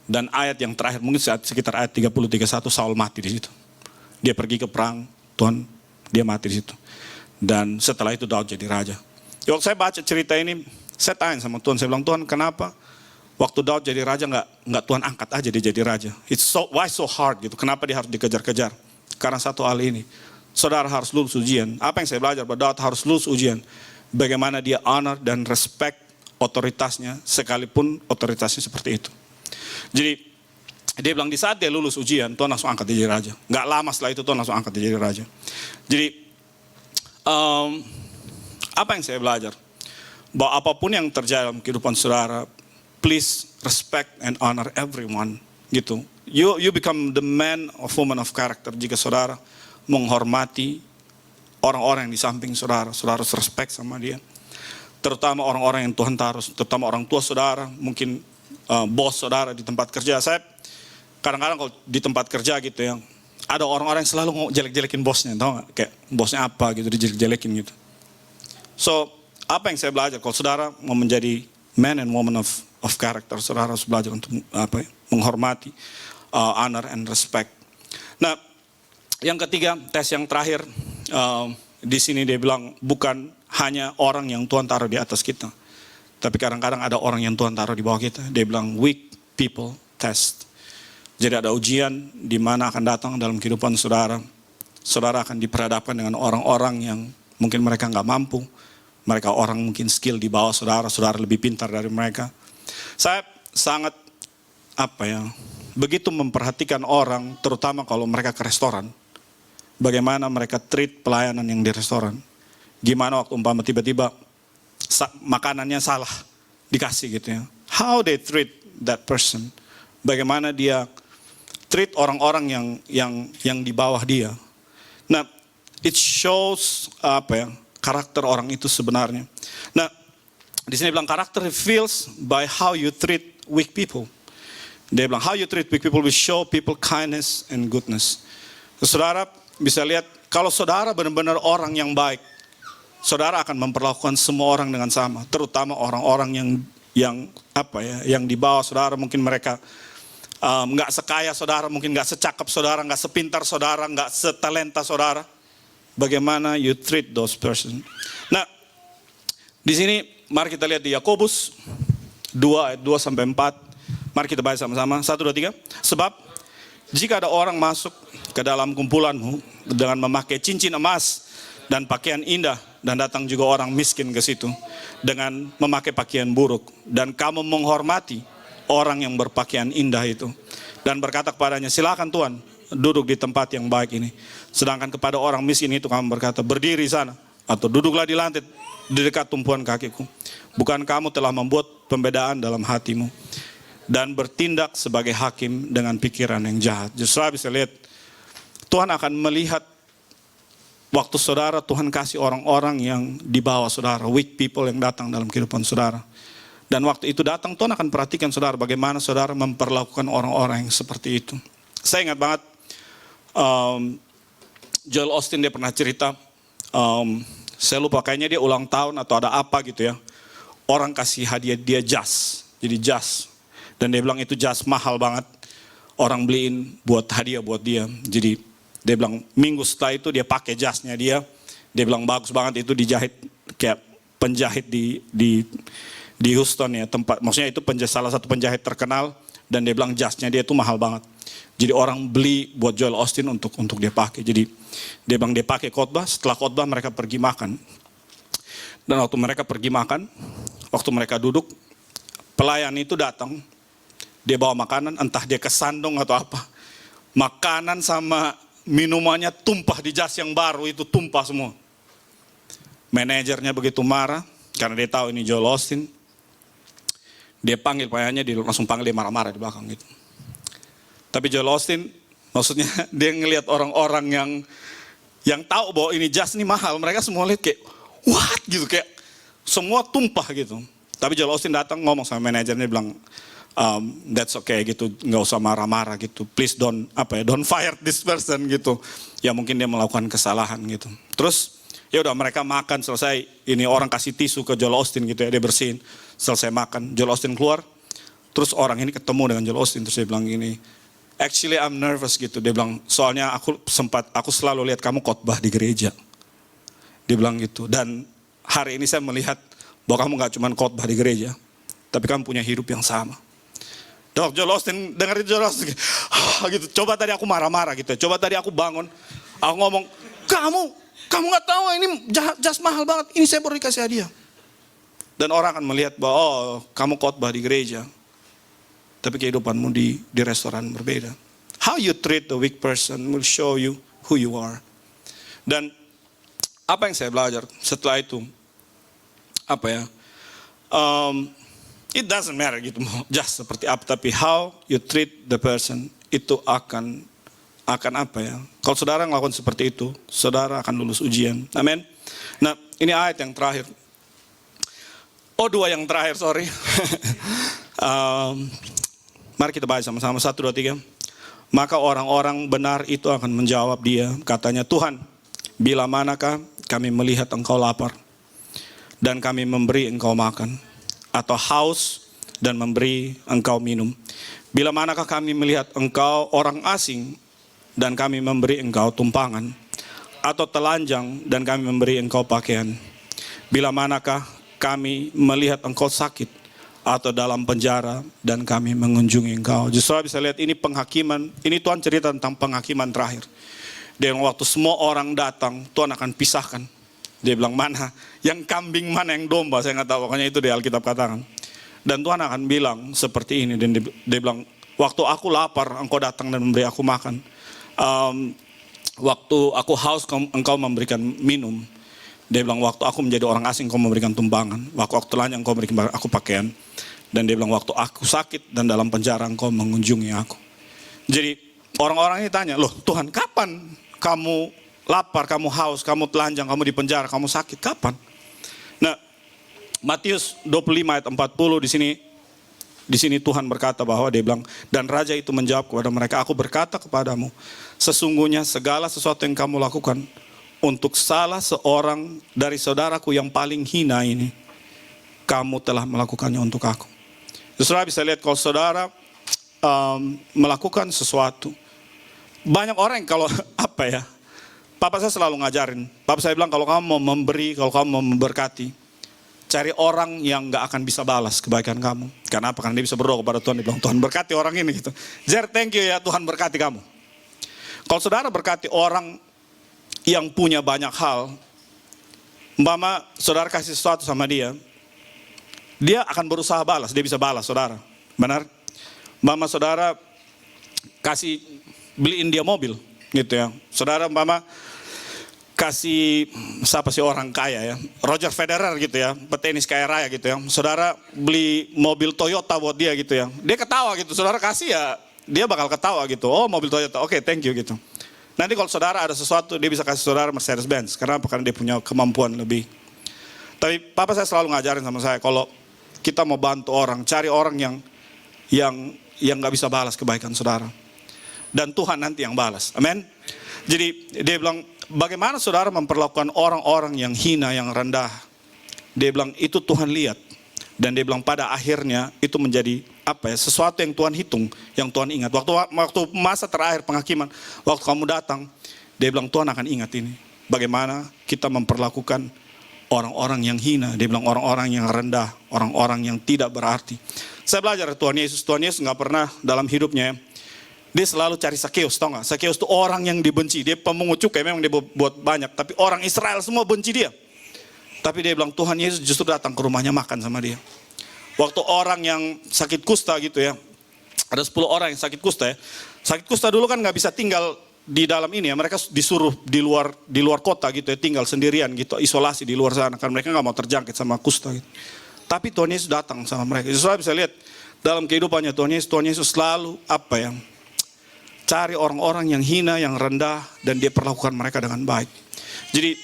dan ayat yang terakhir mungkin sekitar ayat 30-31, Saul mati di situ. Dia pergi ke perang, Tuhan, dia mati di situ. Dan setelah itu Daud jadi raja. Waktu saya baca cerita ini, saya tanya sama Tuhan, saya bilang, Tuhan kenapa waktu Daud jadi raja nggak Tuhan angkat aja dia jadi raja? Why so hard gitu? Kenapa dia harus dikejar-kejar? Karena satu hal ini, saudara harus lulus ujian. Apa yang saya belajar bahwa Daud harus lulus ujian. Bagaimana dia honor dan respect otoritasnya, sekalipun otoritasnya seperti itu. Jadi dia bilang di saat dia lulus ujian, Tuhan langsung angkat dia jadi raja. Nggak lama setelah itu Tuhan langsung angkat dia jadi raja. Jadi apa yang saya belajar? Bahwa apapun yang terjadi dalam kehidupan saudara, please respect and honor everyone, gitu. You become the man or woman of character jika saudara menghormati orang-orang yang di samping saudara. Saudara harus respect sama dia. terutama orang-orang yang Tuhan taruh, terutama orang tua saudara, mungkin bos saudara di tempat kerja. Saya kadang-kadang kalau di tempat kerja gitu ya, ada orang-orang yang selalu mau jelek-jelekin bosnya, tau gak? Kayak bosnya apa gitu, dijelek-jelekin gitu. So, apa yang saya belajar, kalau saudara mau menjadi man and woman of character, saudara harus belajar untuk menghormati, honor and respect. Nah, yang ketiga, tes yang terakhir, di sini dia bilang bukan hanya orang yang Tuhan taruh di atas kita, tapi kadang-kadang ada orang yang Tuhan taruh di bawah kita. Dia bilang weak people test. Jadi ada ujian di mana akan datang dalam kehidupan saudara. Saudara akan diperhadapkan dengan orang-orang yang mungkin mereka nggak mampu. Mereka orang mungkin skill di bawah saudara, saudara lebih pintar dari mereka. Saya sangat begitu memperhatikan orang, terutama kalau mereka ke restoran. Bagaimana mereka treat pelayanan yang di restoran. Gimana waktu umpama tiba-tiba makanannya salah dikasih gitu ya. How they treat that person. Bagaimana dia treat orang-orang yang di bawah dia. Nah, it shows karakter orang itu sebenarnya. Nah, di sini bilang karakter reveals by how you treat weak people. Dia bilang how you treat weak people will show people kindness and goodness. Saudara bisa lihat kalau saudara benar-benar orang yang baik, saudara akan memperlakukan semua orang dengan sama, terutama orang-orang yang di bawah saudara. Mungkin mereka nggak sekaya saudara, mungkin nggak secakap saudara, nggak sepintar saudara, nggak setalenta saudara. Bagaimana you treat those person. Nah, di sini mari kita lihat di Yakobus 2 ayat 2 sampai 4. Mari kita baca sama-sama. 1, 2, 3. Sebab jika ada orang masuk ke dalam kumpulanmu dengan memakai cincin emas dan pakaian indah, dan datang juga orang miskin ke situ dengan memakai pakaian buruk, dan kamu menghormati orang yang berpakaian indah itu dan berkata kepadanya, silakan Tuhan duduk di tempat yang baik ini. Sedangkan kepada orang miskin itu kamu berkata, berdiri sana atau duduklah di lantai di dekat tumpuan kakiku. Bukan kamu telah membuat pembedaan dalam hatimu dan bertindak sebagai hakim dengan pikiran yang jahat. Justru bisa lihat Tuhan akan melihat waktu saudara, Tuhan kasih orang-orang yang di bawah saudara, weak people yang datang dalam kehidupan saudara. Dan waktu itu datang, Tuhan akan perhatikan saudara bagaimana saudara memperlakukan orang-orang yang seperti itu. Saya ingat banget, Joel Osteen dia pernah cerita, saya lupa kayaknya dia ulang tahun atau ada apa gitu ya. Orang kasih hadiah dia jas, jadi jas. Dan dia bilang itu jas mahal banget. Orang beliin buat hadiah buat dia. Jadi dia bilang minggu setelah itu dia pakai jasnya dia. Dia bilang bagus banget, itu dijahit kayak penjahit di Houston ya, tempat, maksudnya itu salah satu penjahit terkenal, dan dia bilang jasnya dia itu mahal banget. Jadi orang beli buat Joel Osteen untuk dia pakai. Jadi dia bilang dia pakai khotbah, setelah khotbah mereka pergi makan. Dan waktu mereka pergi makan, waktu mereka duduk, pelayan itu datang, dia bawa makanan, entah dia kesandung atau apa. Makanan sama minumannya tumpah di jas yang baru itu, tumpah semua. Manajernya begitu marah, karena dia tahu ini Joel Osteen. Dia panggil pelayannya, dia langsung panggil, dia marah-marah di belakang gitu. Tapi Joel Osteen, maksudnya dia ngelihat orang-orang yang tahu bahwa ini jas ini mahal, mereka semua lihat kayak, what gitu, kayak semua tumpah gitu. Tapi Joel Osteen datang ngomong sama manajernya, bilang, that's okay gitu, nggak usah marah-marah gitu. Please don't fire this person gitu. Ya mungkin dia melakukan kesalahan gitu. Terus ya udah mereka makan selesai, ini orang kasih tisu ke Joel Osteen gitu ya, dia bersihin. Selesai makan, Joel Osteen keluar. Terus orang ini ketemu dengan Joel Osteen, terus dia bilang gini, actually I'm nervous gitu. Dia bilang, soalnya aku selalu lihat kamu khotbah di gereja. Dia bilang gitu. Dan hari ini saya melihat bahwa kamu gak cuma khotbah di gereja, tapi kamu punya hidup yang sama. Dok, Joel Osteen, dengerin Joel Osteen gitu. Coba tadi aku marah-marah gitu. Coba tadi aku bangun, aku ngomong, kamu gak tahu ini jas mahal banget. Ini saya baru dikasih hadiah. Dan orang akan melihat bahwa, oh kamu khotbah di gereja, tapi kehidupanmu di restoran berbeda. How you treat the weak person will show you who you are. Dan apa yang saya belajar setelah itu, it doesn't matter gitu, just seperti apa, tapi how you treat the person itu akan kalau saudara melakukan seperti itu, saudara akan lulus ujian. Amin. Nah, ini ayat yang terakhir. Oh, 2 yang terakhir, sorry. Mari kita baca sama-sama, 1, 2, 3. Maka orang-orang benar itu akan menjawab dia, katanya, Tuhan, bila manakah kami melihat engkau lapar, dan kami memberi engkau makan, atau haus, dan memberi engkau minum. Bila manakah kami melihat engkau orang asing, dan kami memberi engkau tumpangan, atau telanjang, dan kami memberi engkau pakaian. Bila manakah kami melihat engkau sakit, atau dalam penjara, dan kami mengunjungi engkau. Justru bisa lihat ini penghakiman, ini Tuhan cerita tentang penghakiman terakhir. Dan waktu semua orang datang, Tuhan akan pisahkan. Dia bilang mana yang kambing, mana yang domba, saya nggak tahu, pokoknya itu di Alkitab katakan. Dan Tuhan akan bilang seperti ini, dan dia bilang, waktu aku lapar, engkau datang dan memberi aku makan. Waktu aku haus, engkau memberikan minum. Dia bilang, waktu aku menjadi orang asing, engkau memberikan tumpangan. Waktu aku telanjang, engkau memberikan aku pakaian. Dan dia bilang, waktu aku sakit dan dalam penjara, engkau mengunjungi aku. Jadi orang-orang ini tanya, loh Tuhan, kapan kamu lapar, kamu haus, kamu telanjang, kamu di penjara, kamu sakit, kapan? Nah, Matius 25 ayat 40 di sini Tuhan berkata bahwa dia bilang, dan raja itu menjawab kepada mereka, aku berkata kepadamu, sesungguhnya segala sesuatu yang kamu lakukan untuk salah seorang dari saudaraku yang paling hina ini, kamu telah melakukannya untuk aku. Saudara bisa lihat kalau saudara melakukan sesuatu, banyak orang yang kalau apa ya, Papa saya selalu ngajarin, Papa saya bilang kalau kamu mau memberi, kalau kamu mau memberkati, cari orang yang gak akan bisa balas kebaikan kamu. Kenapa? Karena dia bisa berdoa kepada Tuhan, dia bilang Tuhan berkati orang ini gitu. Jer, thank you ya Tuhan berkati kamu. Kalau saudara berkati orang yang punya banyak hal, umpama saudara kasih sesuatu sama dia akan berusaha balas, dia bisa balas saudara. Benar? Umpama saudara kasih beliin dia mobil gitu ya. Saudara umpama kasih siapa sih orang kaya ya, Roger Federer gitu ya, petenis kaya raya gitu ya. Saudara beli mobil Toyota buat dia gitu ya. Dia ketawa gitu, saudara kasih ya, dia bakal ketawa gitu. Oh mobil Toyota, oke, thank you gitu. Nanti kalau saudara ada sesuatu, dia bisa kasih saudara Mercedes Benz. Karena apa? Karena dia punya kemampuan lebih. Tapi Papa saya selalu ngajarin sama saya, kalau kita mau bantu orang, cari orang yang gak bisa balas kebaikan saudara. Dan Tuhan nanti yang balas. Amin. Jadi dia bilang, bagaimana saudara memperlakukan orang-orang yang hina, yang rendah. Dia bilang, itu Tuhan lihat. Dan dia bilang, pada akhirnya itu menjadi apa ya, sesuatu yang Tuhan hitung, yang Tuhan ingat. Waktu masa terakhir penghakiman, waktu kamu datang, dia bilang, Tuhan akan ingat ini. Bagaimana kita memperlakukan orang-orang yang hina. Dia bilang, orang-orang yang rendah, orang-orang yang tidak berarti. Saya belajar dari Tuhan Yesus gak pernah dalam hidupnya, dia selalu cari Sakeus, tau gak? Sakeus itu orang yang dibenci. Dia pemungut cukai, memang dia buat banyak. Tapi orang Israel semua benci dia. Tapi dia bilang, Tuhan Yesus justru datang ke rumahnya makan sama dia. Waktu orang yang sakit kusta gitu ya. Ada 10 orang yang sakit kusta ya. Sakit kusta dulu kan gak bisa tinggal di dalam ini ya. Mereka disuruh di luar kota gitu ya. Tinggal sendirian gitu, isolasi di luar sana. Karena mereka gak mau terjangkit sama kusta gitu. Tapi Tuhan Yesus datang sama mereka. Saudara bisa lihat dalam kehidupannya Tuhan Yesus selalu apa ya, cari orang-orang yang hina, yang rendah, dan dia perlakukan mereka dengan baik. Jadi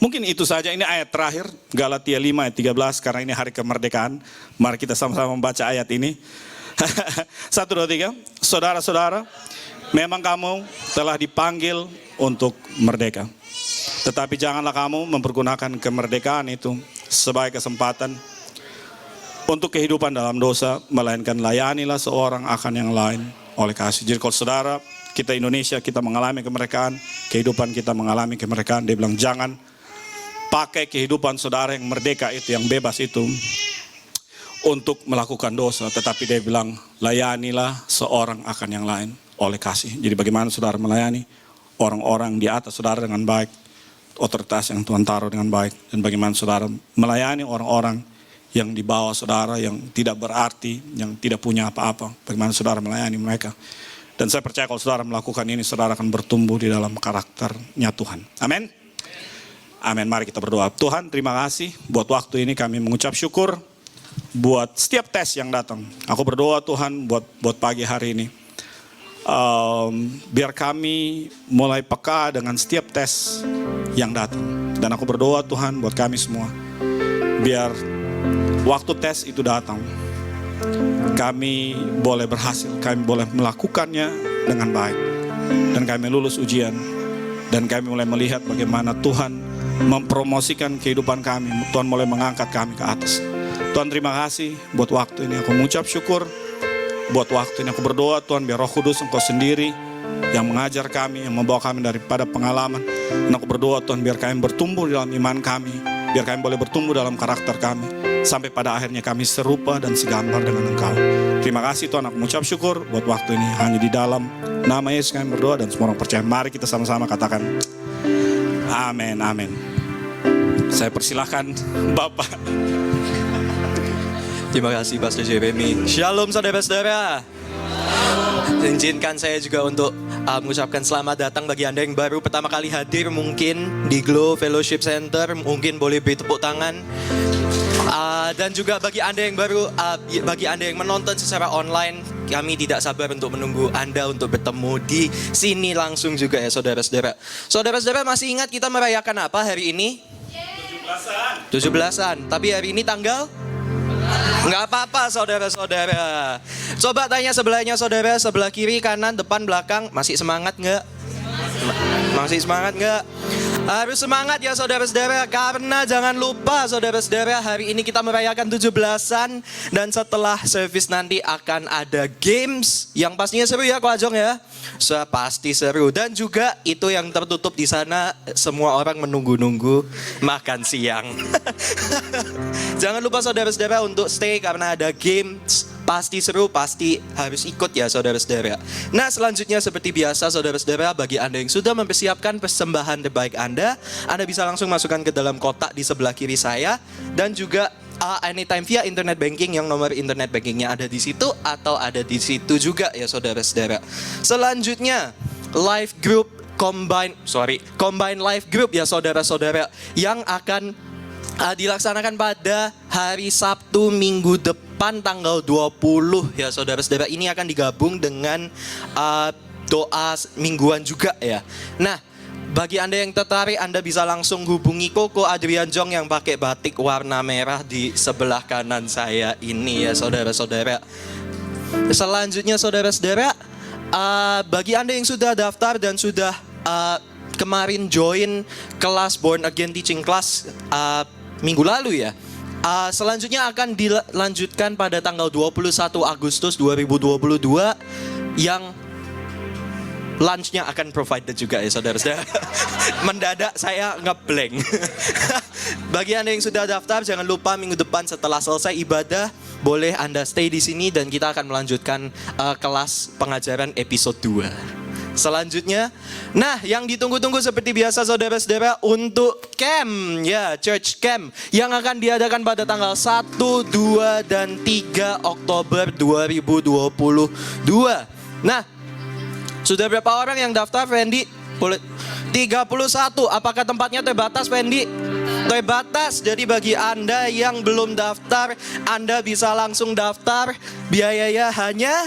mungkin itu saja, ini ayat terakhir, Galatia 5 ayat 13, karena ini hari kemerdekaan. Mari kita sama-sama membaca ayat ini. 1, 2, 3. Saudara-saudara, memang kamu telah dipanggil untuk merdeka. Tetapi janganlah kamu mempergunakan kemerdekaan itu sebagai kesempatan untuk kehidupan dalam dosa, melainkan layanilah seorang akan yang lain oleh kasih. Jadi kalau saudara, kita Indonesia, kita mengalami kemerdekaan, kehidupan kita mengalami kemerdekaan. Dia bilang jangan pakai kehidupan saudara yang merdeka itu, yang bebas itu, untuk melakukan dosa. Tetapi dia bilang layanilah seorang akan yang lain oleh kasih. Jadi bagaimana saudara melayani orang-orang di atas saudara dengan baik, otoritas yang Tuhan taruh dengan baik. Dan bagaimana saudara melayani orang-orang yang di bawah saudara, yang tidak berarti, yang tidak punya apa-apa. Bagaimana saudara melayani mereka. Dan saya percaya kalau saudara melakukan ini, saudara akan bertumbuh di dalam karakternya Tuhan. Amin. Amin. Mari kita berdoa. Tuhan, terima kasih buat waktu ini, kami mengucap syukur buat setiap tes yang datang. Aku berdoa Tuhan buat pagi hari ini. Biar kami mulai peka dengan setiap tes yang datang. Dan aku berdoa Tuhan buat kami semua, biar waktu tes itu datang, kami boleh berhasil, kami boleh melakukannya dengan baik, dan kami lulus ujian, dan kami mulai melihat bagaimana Tuhan mempromosikan kehidupan kami. Tuhan mulai mengangkat kami ke atas. Tuhan, terima kasih buat waktu ini. Aku mengucap syukur buat waktu ini. Aku berdoa Tuhan, biar Roh Kudus Engkau sendiri yang mengajar kami, yang membawa kami daripada pengalaman. Dan aku berdoa Tuhan, biar kami bertumbuh dalam iman kami, biar kami boleh bertumbuh dalam karakter kami, sampai pada akhirnya kami serupa dan segambar dengan Engkau. Terima kasih Tuhan, aku mengucap syukur buat waktu ini. Hanya di dalam nama Yesus kami berdoa, dan semua orang percaya. Mari kita sama-sama katakan amin, amin. Saya persilahkan Bapak. Terima kasih Pastor Jeremy. Shalom saudara-saudara. Izinkan saya juga untuk mengucapkan selamat datang bagi Anda yang baru pertama kali hadir mungkin di Glow Fellowship Center. Mungkin boleh beri tepuk tangan. Dan juga bagi Anda yang baru, bagi Anda yang menonton secara online, kami tidak sabar untuk menunggu Anda untuk bertemu di sini langsung juga ya saudara-saudara. Saudara-saudara masih ingat kita merayakan apa hari ini? 17-an. Tapi hari ini tanggal? Nggak apa-apa saudara-saudara. Coba tanya sebelahnya saudara, sebelah kiri, kanan, depan, belakang. Masih semangat nggak? Masih semangat nggak? Harus semangat ya saudara-saudara. Karena jangan lupa saudara-saudara, hari ini kita merayakan 17-an. Dan setelah service nanti akan ada games yang pastinya seru ya Ko Ajong ya. Pasti seru. Dan juga itu yang tertutup di sana, semua orang menunggu-nunggu makan siang. Jangan lupa saudara-saudara untuk stay karena ada games. Pasti seru, pasti harus ikut ya saudara-saudara. Nah selanjutnya seperti biasa saudara-saudara, bagi Anda yang sudah mempersiapkan persembahan terbaik Anda bisa langsung masukkan ke dalam kotak di sebelah kiri saya. Dan juga anytime via internet banking, yang nomor internet bankingnya ada di situ atau ada di situ juga ya saudara-saudara. Selanjutnya live group combine live group ya saudara-saudara, yang akan dilaksanakan pada hari Sabtu minggu depan tanggal 20 ya saudara-saudara. Ini akan digabung dengan doa mingguan juga ya. Nah bagi Anda yang tertarik, Anda bisa langsung hubungi Koko Adrian Jong yang pakai batik warna merah di sebelah kanan saya ini ya saudara-saudara. Selanjutnya saudara-saudara, bagi Anda yang sudah daftar dan sudah kemarin join kelas Born Again Teaching Class minggu lalu ya, selanjutnya akan dilanjutkan pada tanggal 21 Agustus 2022 yang lunchnya akan provided juga ya saudara-saudara. Mendadak saya ngeblank. Bagi Anda yang sudah daftar, jangan lupa minggu depan setelah selesai ibadah boleh Anda stay di sini dan kita akan melanjutkan kelas pengajaran episode 2. Selanjutnya, nah yang ditunggu-tunggu seperti biasa saudara-saudara untuk camp ya, church camp yang akan diadakan pada tanggal 1, 2, dan 3 Oktober 2022. Nah, sudah berapa orang yang daftar Fendi? 31. Apakah tempatnya terbatas Fendi? Terbatas. Jadi bagi Anda yang belum daftar, Anda bisa langsung daftar. Biayanya hanya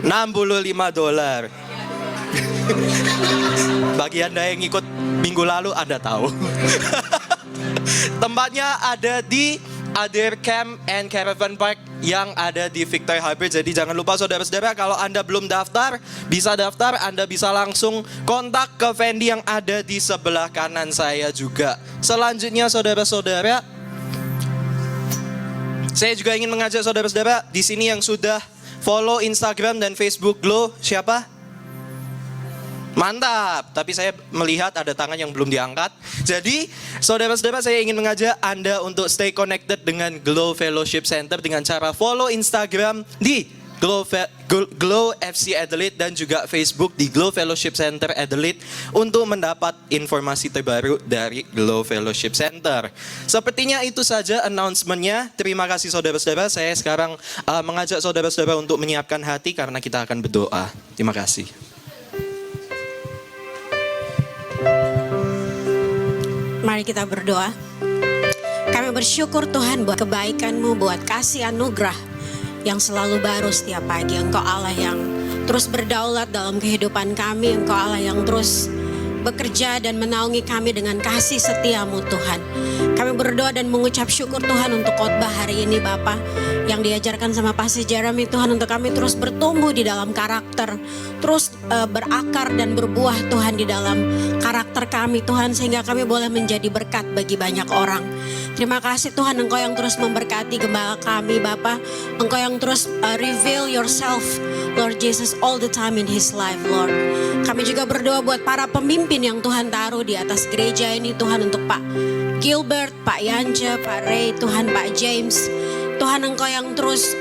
$65. Bagi Anda yang ikut minggu lalu, Anda tahu. Tempatnya ada di Adair Camp and Caravan Park yang ada di Victory Harbor. Jadi jangan lupa saudara-saudara, kalau Anda belum daftar, bisa daftar. Anda bisa langsung kontak ke Fendi yang ada di sebelah kanan saya juga. Selanjutnya saudara-saudara, saya juga ingin mengajak saudara-saudara di sini yang sudah follow Instagram dan Facebook Glow. Siapa? Mantap, tapi saya melihat ada tangan yang belum diangkat. Jadi, saudara-saudara, saya ingin mengajak Anda untuk stay connected dengan Glow Fellowship Center dengan cara follow Instagram di Glow FC Adelaide dan juga Facebook di Glow Fellowship Center Adelaide untuk mendapat informasi terbaru dari Glow Fellowship Center. Sepertinya itu saja announcement-nya. Terima kasih saudara-saudara. Saya sekarang mengajak saudara-saudara untuk menyiapkan hati karena kita akan berdoa. Terima kasih. Mari kita berdoa. Kami bersyukur Tuhan buat kebaikan-Mu, buat kasih anugerah yang selalu baru setiap pagi. Engkau Allah yang terus berdaulat dalam kehidupan kami. Engkau Allah yang terus bekerja dan menaungi kami dengan kasih setia-Mu Tuhan. Kami berdoa dan mengucap syukur Tuhan untuk khotbah hari ini Bapa, yang diajarkan sama Pastor Jeremy Tuhan, untuk kami terus bertumbuh di dalam karakter, terus berakar dan berbuah Tuhan di dalam karakter kami Tuhan, sehingga kami boleh menjadi berkat bagi banyak orang. Terima kasih Tuhan, Engkau yang terus memberkati gembala kami Bapa. Engkau yang terus reveal yourself Lord Jesus all the time in his life Lord. Kami juga berdoa buat para pemimpin yang Tuhan taruh di atas gereja ini Tuhan, untuk Pak Gilbert, Pak Yanja, Pak Ray, Tuhan Pak James. Tuhan Engkau yang terus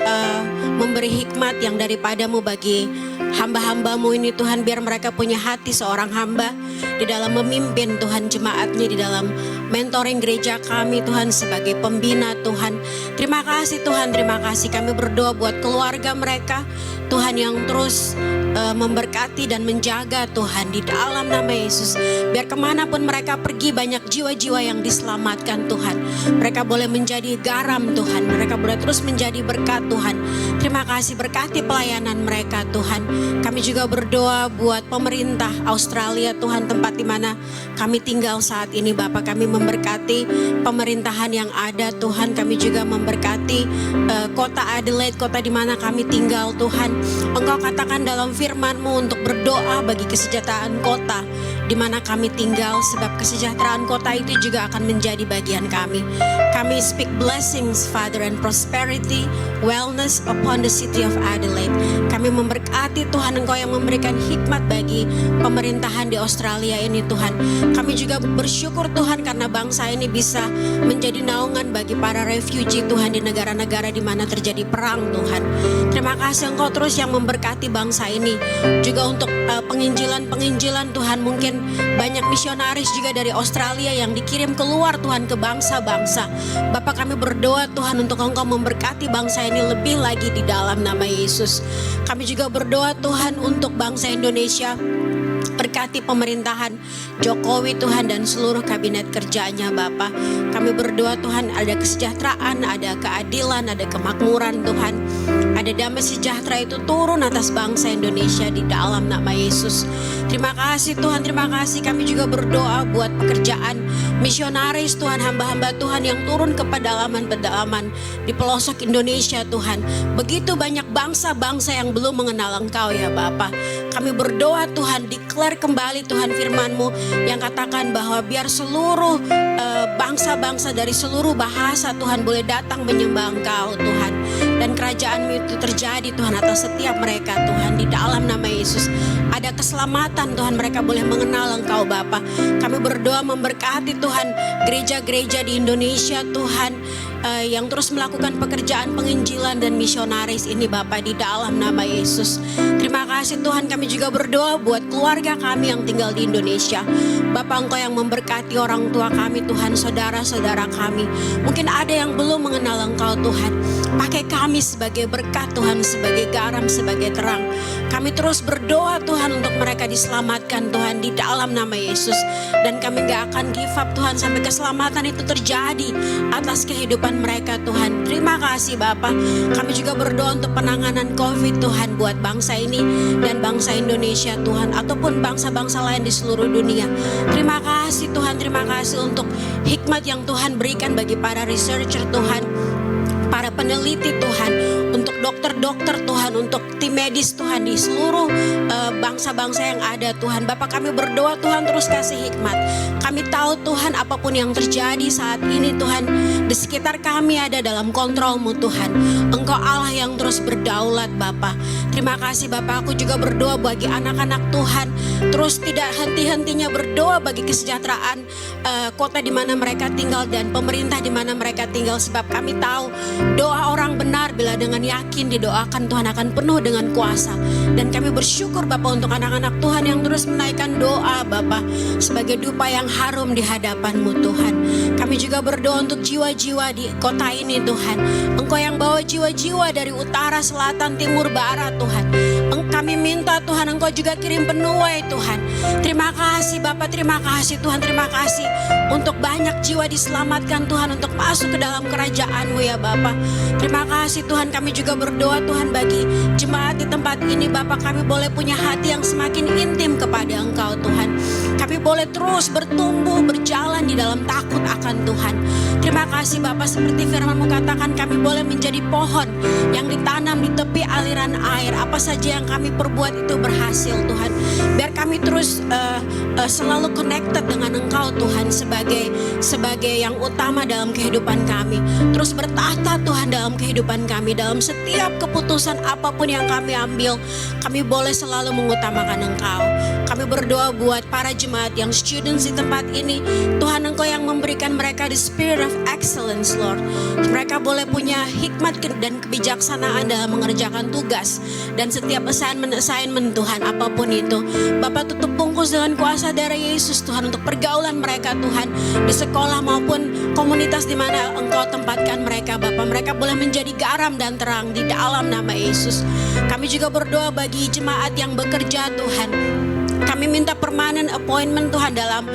memberi hikmat yang daripadamu bagi hamba-hambamu ini Tuhan, biar mereka punya hati seorang hamba di dalam memimpin Tuhan jemaatnya, di dalam mentoring gereja kami Tuhan sebagai pembina Tuhan. Terima kasih Tuhan, terima kasih. Kami berdoa buat keluarga mereka Tuhan, yang terus memberkati dan menjaga Tuhan di dalam nama Yesus. Biar kemanapun mereka pergi, banyak jiwa-jiwa yang diselamatkan Tuhan. Mereka boleh menjadi garam Tuhan, mereka boleh terus menjadi berkat Tuhan. Terima kasih, berkati pelayanan mereka Tuhan. Kami juga berdoa buat pemerintah Australia Tuhan, tempat di mana kami tinggal saat ini Bapa. Kami memberkati pemerintahan yang ada Tuhan. Kami juga memberkati kota Adelaide, kota di mana kami tinggal Tuhan. Engkau katakan dalam firman-Mu untuk berdoa bagi kesejahteraan kota di mana kami tinggal, sebab kesejahteraan kota itu juga akan menjadi bagian kami. Kami speak blessings Father and prosperity, wellness upon the city of Adelaide. Kami memberkati Tuhan, Engkau yang memberikan hikmat bagi pemerintahan di Australia ini Tuhan. Kami juga bersyukur Tuhan karena bangsa ini bisa menjadi naungan bagi para refugee Tuhan di negara-negara di mana terjadi perang Tuhan. Terima kasih Engkau terus yang memberkati bangsa ini. Juga untuk penginjilan-penginjilan Tuhan, mungkin banyak misionaris juga dari Australia yang dikirim keluar Tuhan ke bangsa-bangsa. Bapak, kami berdoa Tuhan untuk Engkau memberkati bangsa ini lebih lagi di dalam nama Yesus. Kami juga berdoa Tuhan untuk bangsa Indonesia. Berkati pemerintahan Jokowi Tuhan dan seluruh kabinet kerjanya Bapa. Kami berdoa Tuhan ada kesejahteraan, ada keadilan, ada kemakmuran Tuhan. Ada damai sejahtera itu turun atas bangsa Indonesia di dalam nama Yesus. Terima kasih Tuhan, terima kasih. Kami juga berdoa buat pekerjaan misionaris Tuhan, hamba-hamba Tuhan yang turun ke pedalaman-pedalaman di pelosok Indonesia Tuhan. Begitu banyak bangsa-bangsa yang belum mengenal Engkau ya Bapa. Kami berdoa Tuhan, declare kembali Tuhan firman-Mu yang katakan bahwa biar seluruh bangsa-bangsa dari seluruh bahasa Tuhan boleh datang menyembah Engkau Tuhan. Dan kerajaan-Mu itu terjadi Tuhan atas setiap mereka Tuhan di dalam nama Yesus. Ada keselamatan Tuhan, mereka boleh mengenal Engkau Bapa. Kami berdoa memberkati Tuhan gereja-gereja di Indonesia Tuhan, yang terus melakukan pekerjaan penginjilan dan misionaris ini Bapa di dalam nama Yesus. Terima kasih Tuhan, kami juga berdoa buat keluarga kami yang tinggal di Indonesia. Bapa, Engkau yang memberkati orang tua kami Tuhan, saudara-saudara kami. Mungkin ada yang belum mengenal Engkau Tuhan. Pakai kami sebagai berkat Tuhan, sebagai garam, sebagai terang. Kami terus berdoa Tuhan untuk mereka diselamatkan Tuhan di dalam nama Yesus. Dan kami gak akan give up Tuhan sampai keselamatan itu terjadi atas kehidupan mereka Tuhan. Terima kasih Bapa. Kami juga berdoa untuk penanganan COVID Tuhan buat bangsa ini dan bangsa Indonesia Tuhan, ataupun bangsa-bangsa lain di seluruh dunia. Terima kasih Tuhan, terima kasih untuk hikmat yang Tuhan berikan bagi para researcher Tuhan, para peneliti Tuhan, untuk dokter-dokter Tuhan, untuk tim medis Tuhan di seluruh bangsa-bangsa yang ada Tuhan. Bapak, kami berdoa Tuhan terus kasih hikmat. Kami tahu Tuhan apapun yang terjadi saat ini Tuhan, di sekitar kami ada dalam kontrol-Mu Tuhan. Engkau Allah yang terus berdaulat Bapak. Terima kasih Bapak. Aku juga berdoa bagi anak-anak Tuhan, terus tidak henti-hentinya berdoa bagi kesejahteraan kota di mana mereka tinggal dan pemerintah di mana mereka tinggal. Sebab kami tahu doa orang benar bila dengan yakin didoakan Tuhan akan penuh dengan kuasa. Dan kami bersyukur Bapak untuk anak-anak Tuhan yang terus menaikkan doa Bapak sebagai dupa yang harum di hadapan-Mu Tuhan. Kami juga berdoa untuk jiwa-jiwa di kota ini Tuhan. Engkau yang bawa jiwa-jiwa dari utara, selatan, timur, barat Tuhan. Kami minta Tuhan Engkau juga kirim penuai Tuhan. Terima kasih Bapak, terima kasih Tuhan, terima kasih untuk banyak jiwa diselamatkan Tuhan untuk masuk ke dalam kerajaan-Mu ya Bapak. Terima kasih Tuhan. Tuhan, kami juga berdoa Tuhan bagi jemaat di tempat ini Bapak, kami boleh punya hati yang semakin intim kepada Engkau Tuhan. Kami boleh terus bertumbuh, berjalan di dalam takut akan Tuhan. Terima kasih Bapak, seperti firman-Mu katakan kami boleh menjadi pohon yang ditanam di tepi aliran air. Apa saja yang kami perbuat itu berhasil Tuhan. Biar kami terus selalu connected dengan Engkau Tuhan sebagai yang utama dalam kehidupan kami. Terus bertahta Tuhan dalam kehidupan kami. Dalam setiap keputusan apapun yang kami ambil, kami boleh selalu mengutamakan Engkau. Kami berdoa buat para jemaat yang students di tempat ini. Tuhan, Engkau yang memberikan mereka the spirit of excellence Lord. Mereka boleh punya hikmat dan kebijaksanaan dalam mengerjakan tugas dan setiap assignment Tuhan, apapun itu. Bapak, tutup bungkus dengan kuasa darah Yesus Tuhan untuk pergaulan mereka Tuhan, di sekolah maupun komunitas di mana Engkau tempatkan mereka Bapak. Mereka boleh menjadi garam dan terang di dalam nama Yesus. Kami juga berdoa bagi jemaat yang bekerja Tuhan. Kami minta permanent appointment Tuhan dalam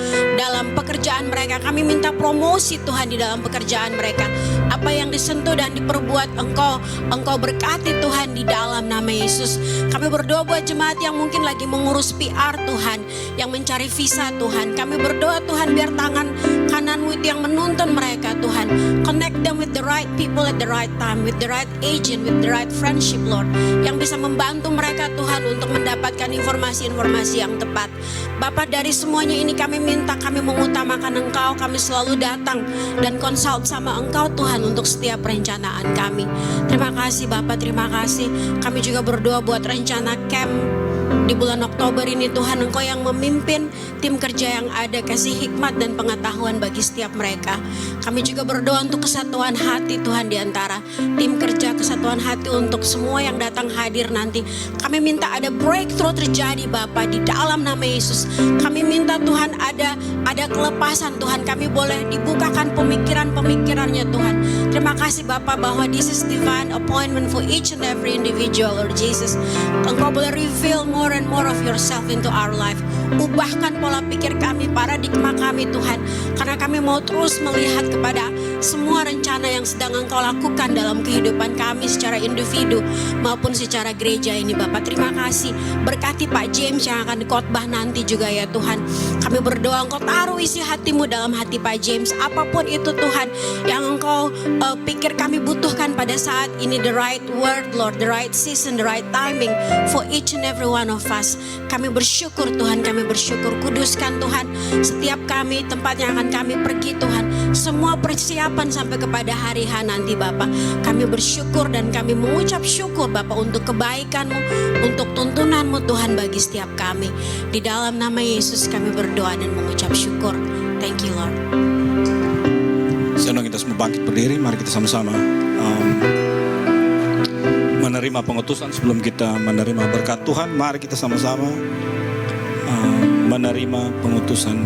pekerjaan mereka. Kami minta promosi Tuhan di dalam pekerjaan mereka. Apa yang disentuh dan diperbuat Engkau berkati Tuhan di dalam nama Yesus. Kami berdoa buat jemaat yang mungkin lagi mengurus PR Tuhan, yang mencari visa Tuhan. Kami berdoa Tuhan biar tangan kanan-Mu itu yang menuntun mereka Tuhan. Connect them with the right people at the right time, with the right agent, with the right friendship Lord, yang bisa membantu mereka Tuhan untuk mendapatkan informasi-informasi yang tepat. Bapak, dari semuanya ini kami minta, kami mengutamakan Engkau. Kami selalu datang dan consult sama Engkau Tuhan untuk setiap perencanaan kami. Terima kasih Bapak, terima kasih. Kami juga berdoa buat rencana camp di bulan Oktober ini Tuhan. Engkau yang memimpin tim kerja yang ada. Kasih hikmat dan pengetahuan bagi setiap mereka. Kami juga berdoa untuk kesatuan hati Tuhan di antara tim kerja, kesatuan hati untuk semua yang datang hadir nanti. Kami minta ada breakthrough terjadi Bapak di dalam nama Yesus. Kami minta Tuhan ada kelepasan Tuhan. Kami boleh dibukakan pemikiran-pemikirannya Tuhan. Terima kasih Bapak bahwa this is divine appointment for each and every individual Lord Jesus. Engkau boleh reveal more and more of yourself into our life. Ubahkan pola pikir kami, paradigma kami Tuhan. Karena kami mau terus melihat kepada semua rencana yang sedang Engkau lakukan dalam kehidupan kami secara individu maupun secara gereja ini Bapak. Terima kasih. Berkati Pak James yang akan khotbah nanti juga ya Tuhan. Kami berdoa Engkau taruh isi hati-Mu dalam hati Pak James. Apapun itu Tuhan yang Engkau pikir kami butuhkan pada saat ini, the right word Lord, the right season, the right timing for each and every one of us. Kami bersyukur Tuhan, kami bersyukur. Kuduskan Tuhan setiap kami, tempat yang akan kami pergi Tuhan. Semua persiapan sampai kepada hari H nanti Bapak. Kami bersyukur dan kami mengucap syukur Bapak untuk kebaikan-Mu, untuk tuntunan-Mu Tuhan bagi setiap kami. Di dalam nama Yesus kami berdoa dan mengucap syukur. Thank you Lord. Senang kita semua bangkit berdiri. Mari kita sama-sama menerima pengutusan. Sebelum kita menerima berkat Tuhan, mari kita sama-sama menerima pengutusan.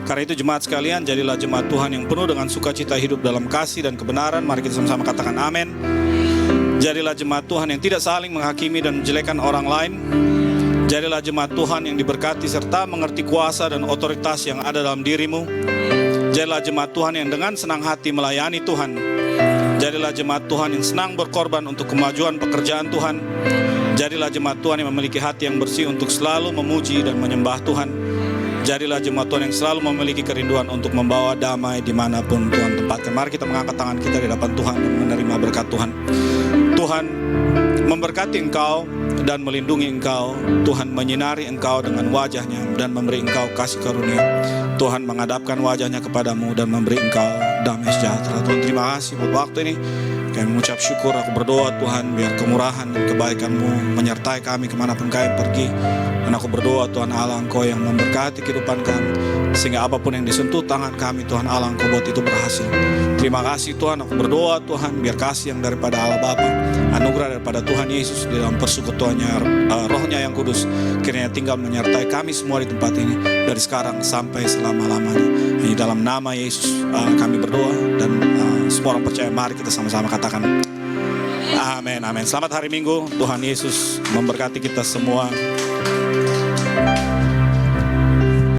Karena itu jemaat sekalian, jadilah jemaat Tuhan yang penuh dengan sukacita, hidup dalam kasih dan kebenaran. Mari kita sama-sama katakan amin. Jadilah jemaat Tuhan yang tidak saling menghakimi dan menjelekkan orang lain. Jadilah jemaat Tuhan yang diberkati serta mengerti kuasa dan otoritas yang ada dalam dirimu. Jadilah jemaat Tuhan yang dengan senang hati melayani Tuhan. Jadilah jemaat Tuhan yang senang berkorban untuk kemajuan pekerjaan Tuhan. Jadilah jemaat Tuhan yang memiliki hati yang bersih untuk selalu memuji dan menyembah Tuhan. Jadilah jemaat Tuhan yang selalu memiliki kerinduan untuk membawa damai dimanapun Tuhan tempatkan. Mari kita mengangkat tangan kita di hadapan Tuhan dan menerima berkat Tuhan. Tuhan memberkati engkau dan melindungi engkau. Tuhan menyinari engkau dengan wajahnya dan memberi engkau kasih karunia. Tuhan menghadapkan wajahnya kepadamu dan memberi engkau damai sejahtera. Tuhan, terima kasih buat waktu ini. Kami mengucap syukur. Aku berdoa Tuhan biar kemurahan dan kebaikan-Mu menyertai kami kemanapun kami pergi. Dan aku berdoa Tuhan Allah, Engkau yang memberkati kehidupan kami, sehingga apapun yang disentuh tangan kami Tuhan Allah, Engkau buat itu berhasil. Terima kasih Tuhan. Aku berdoa Tuhan biar kasih yang daripada Allah Bapa, anugerah daripada Tuhan Yesus di dalam persekutuannya Roh-Nya yang kudus kiranya tinggal menyertai kami semua di tempat ini dari sekarang sampai selama-lamanya. Di dalam nama Yesus kami berdoa dan semua orang percaya. Mari kita sama-sama katakan amin, amin. Selamat hari Minggu. Tuhan Yesus memberkati kita semua.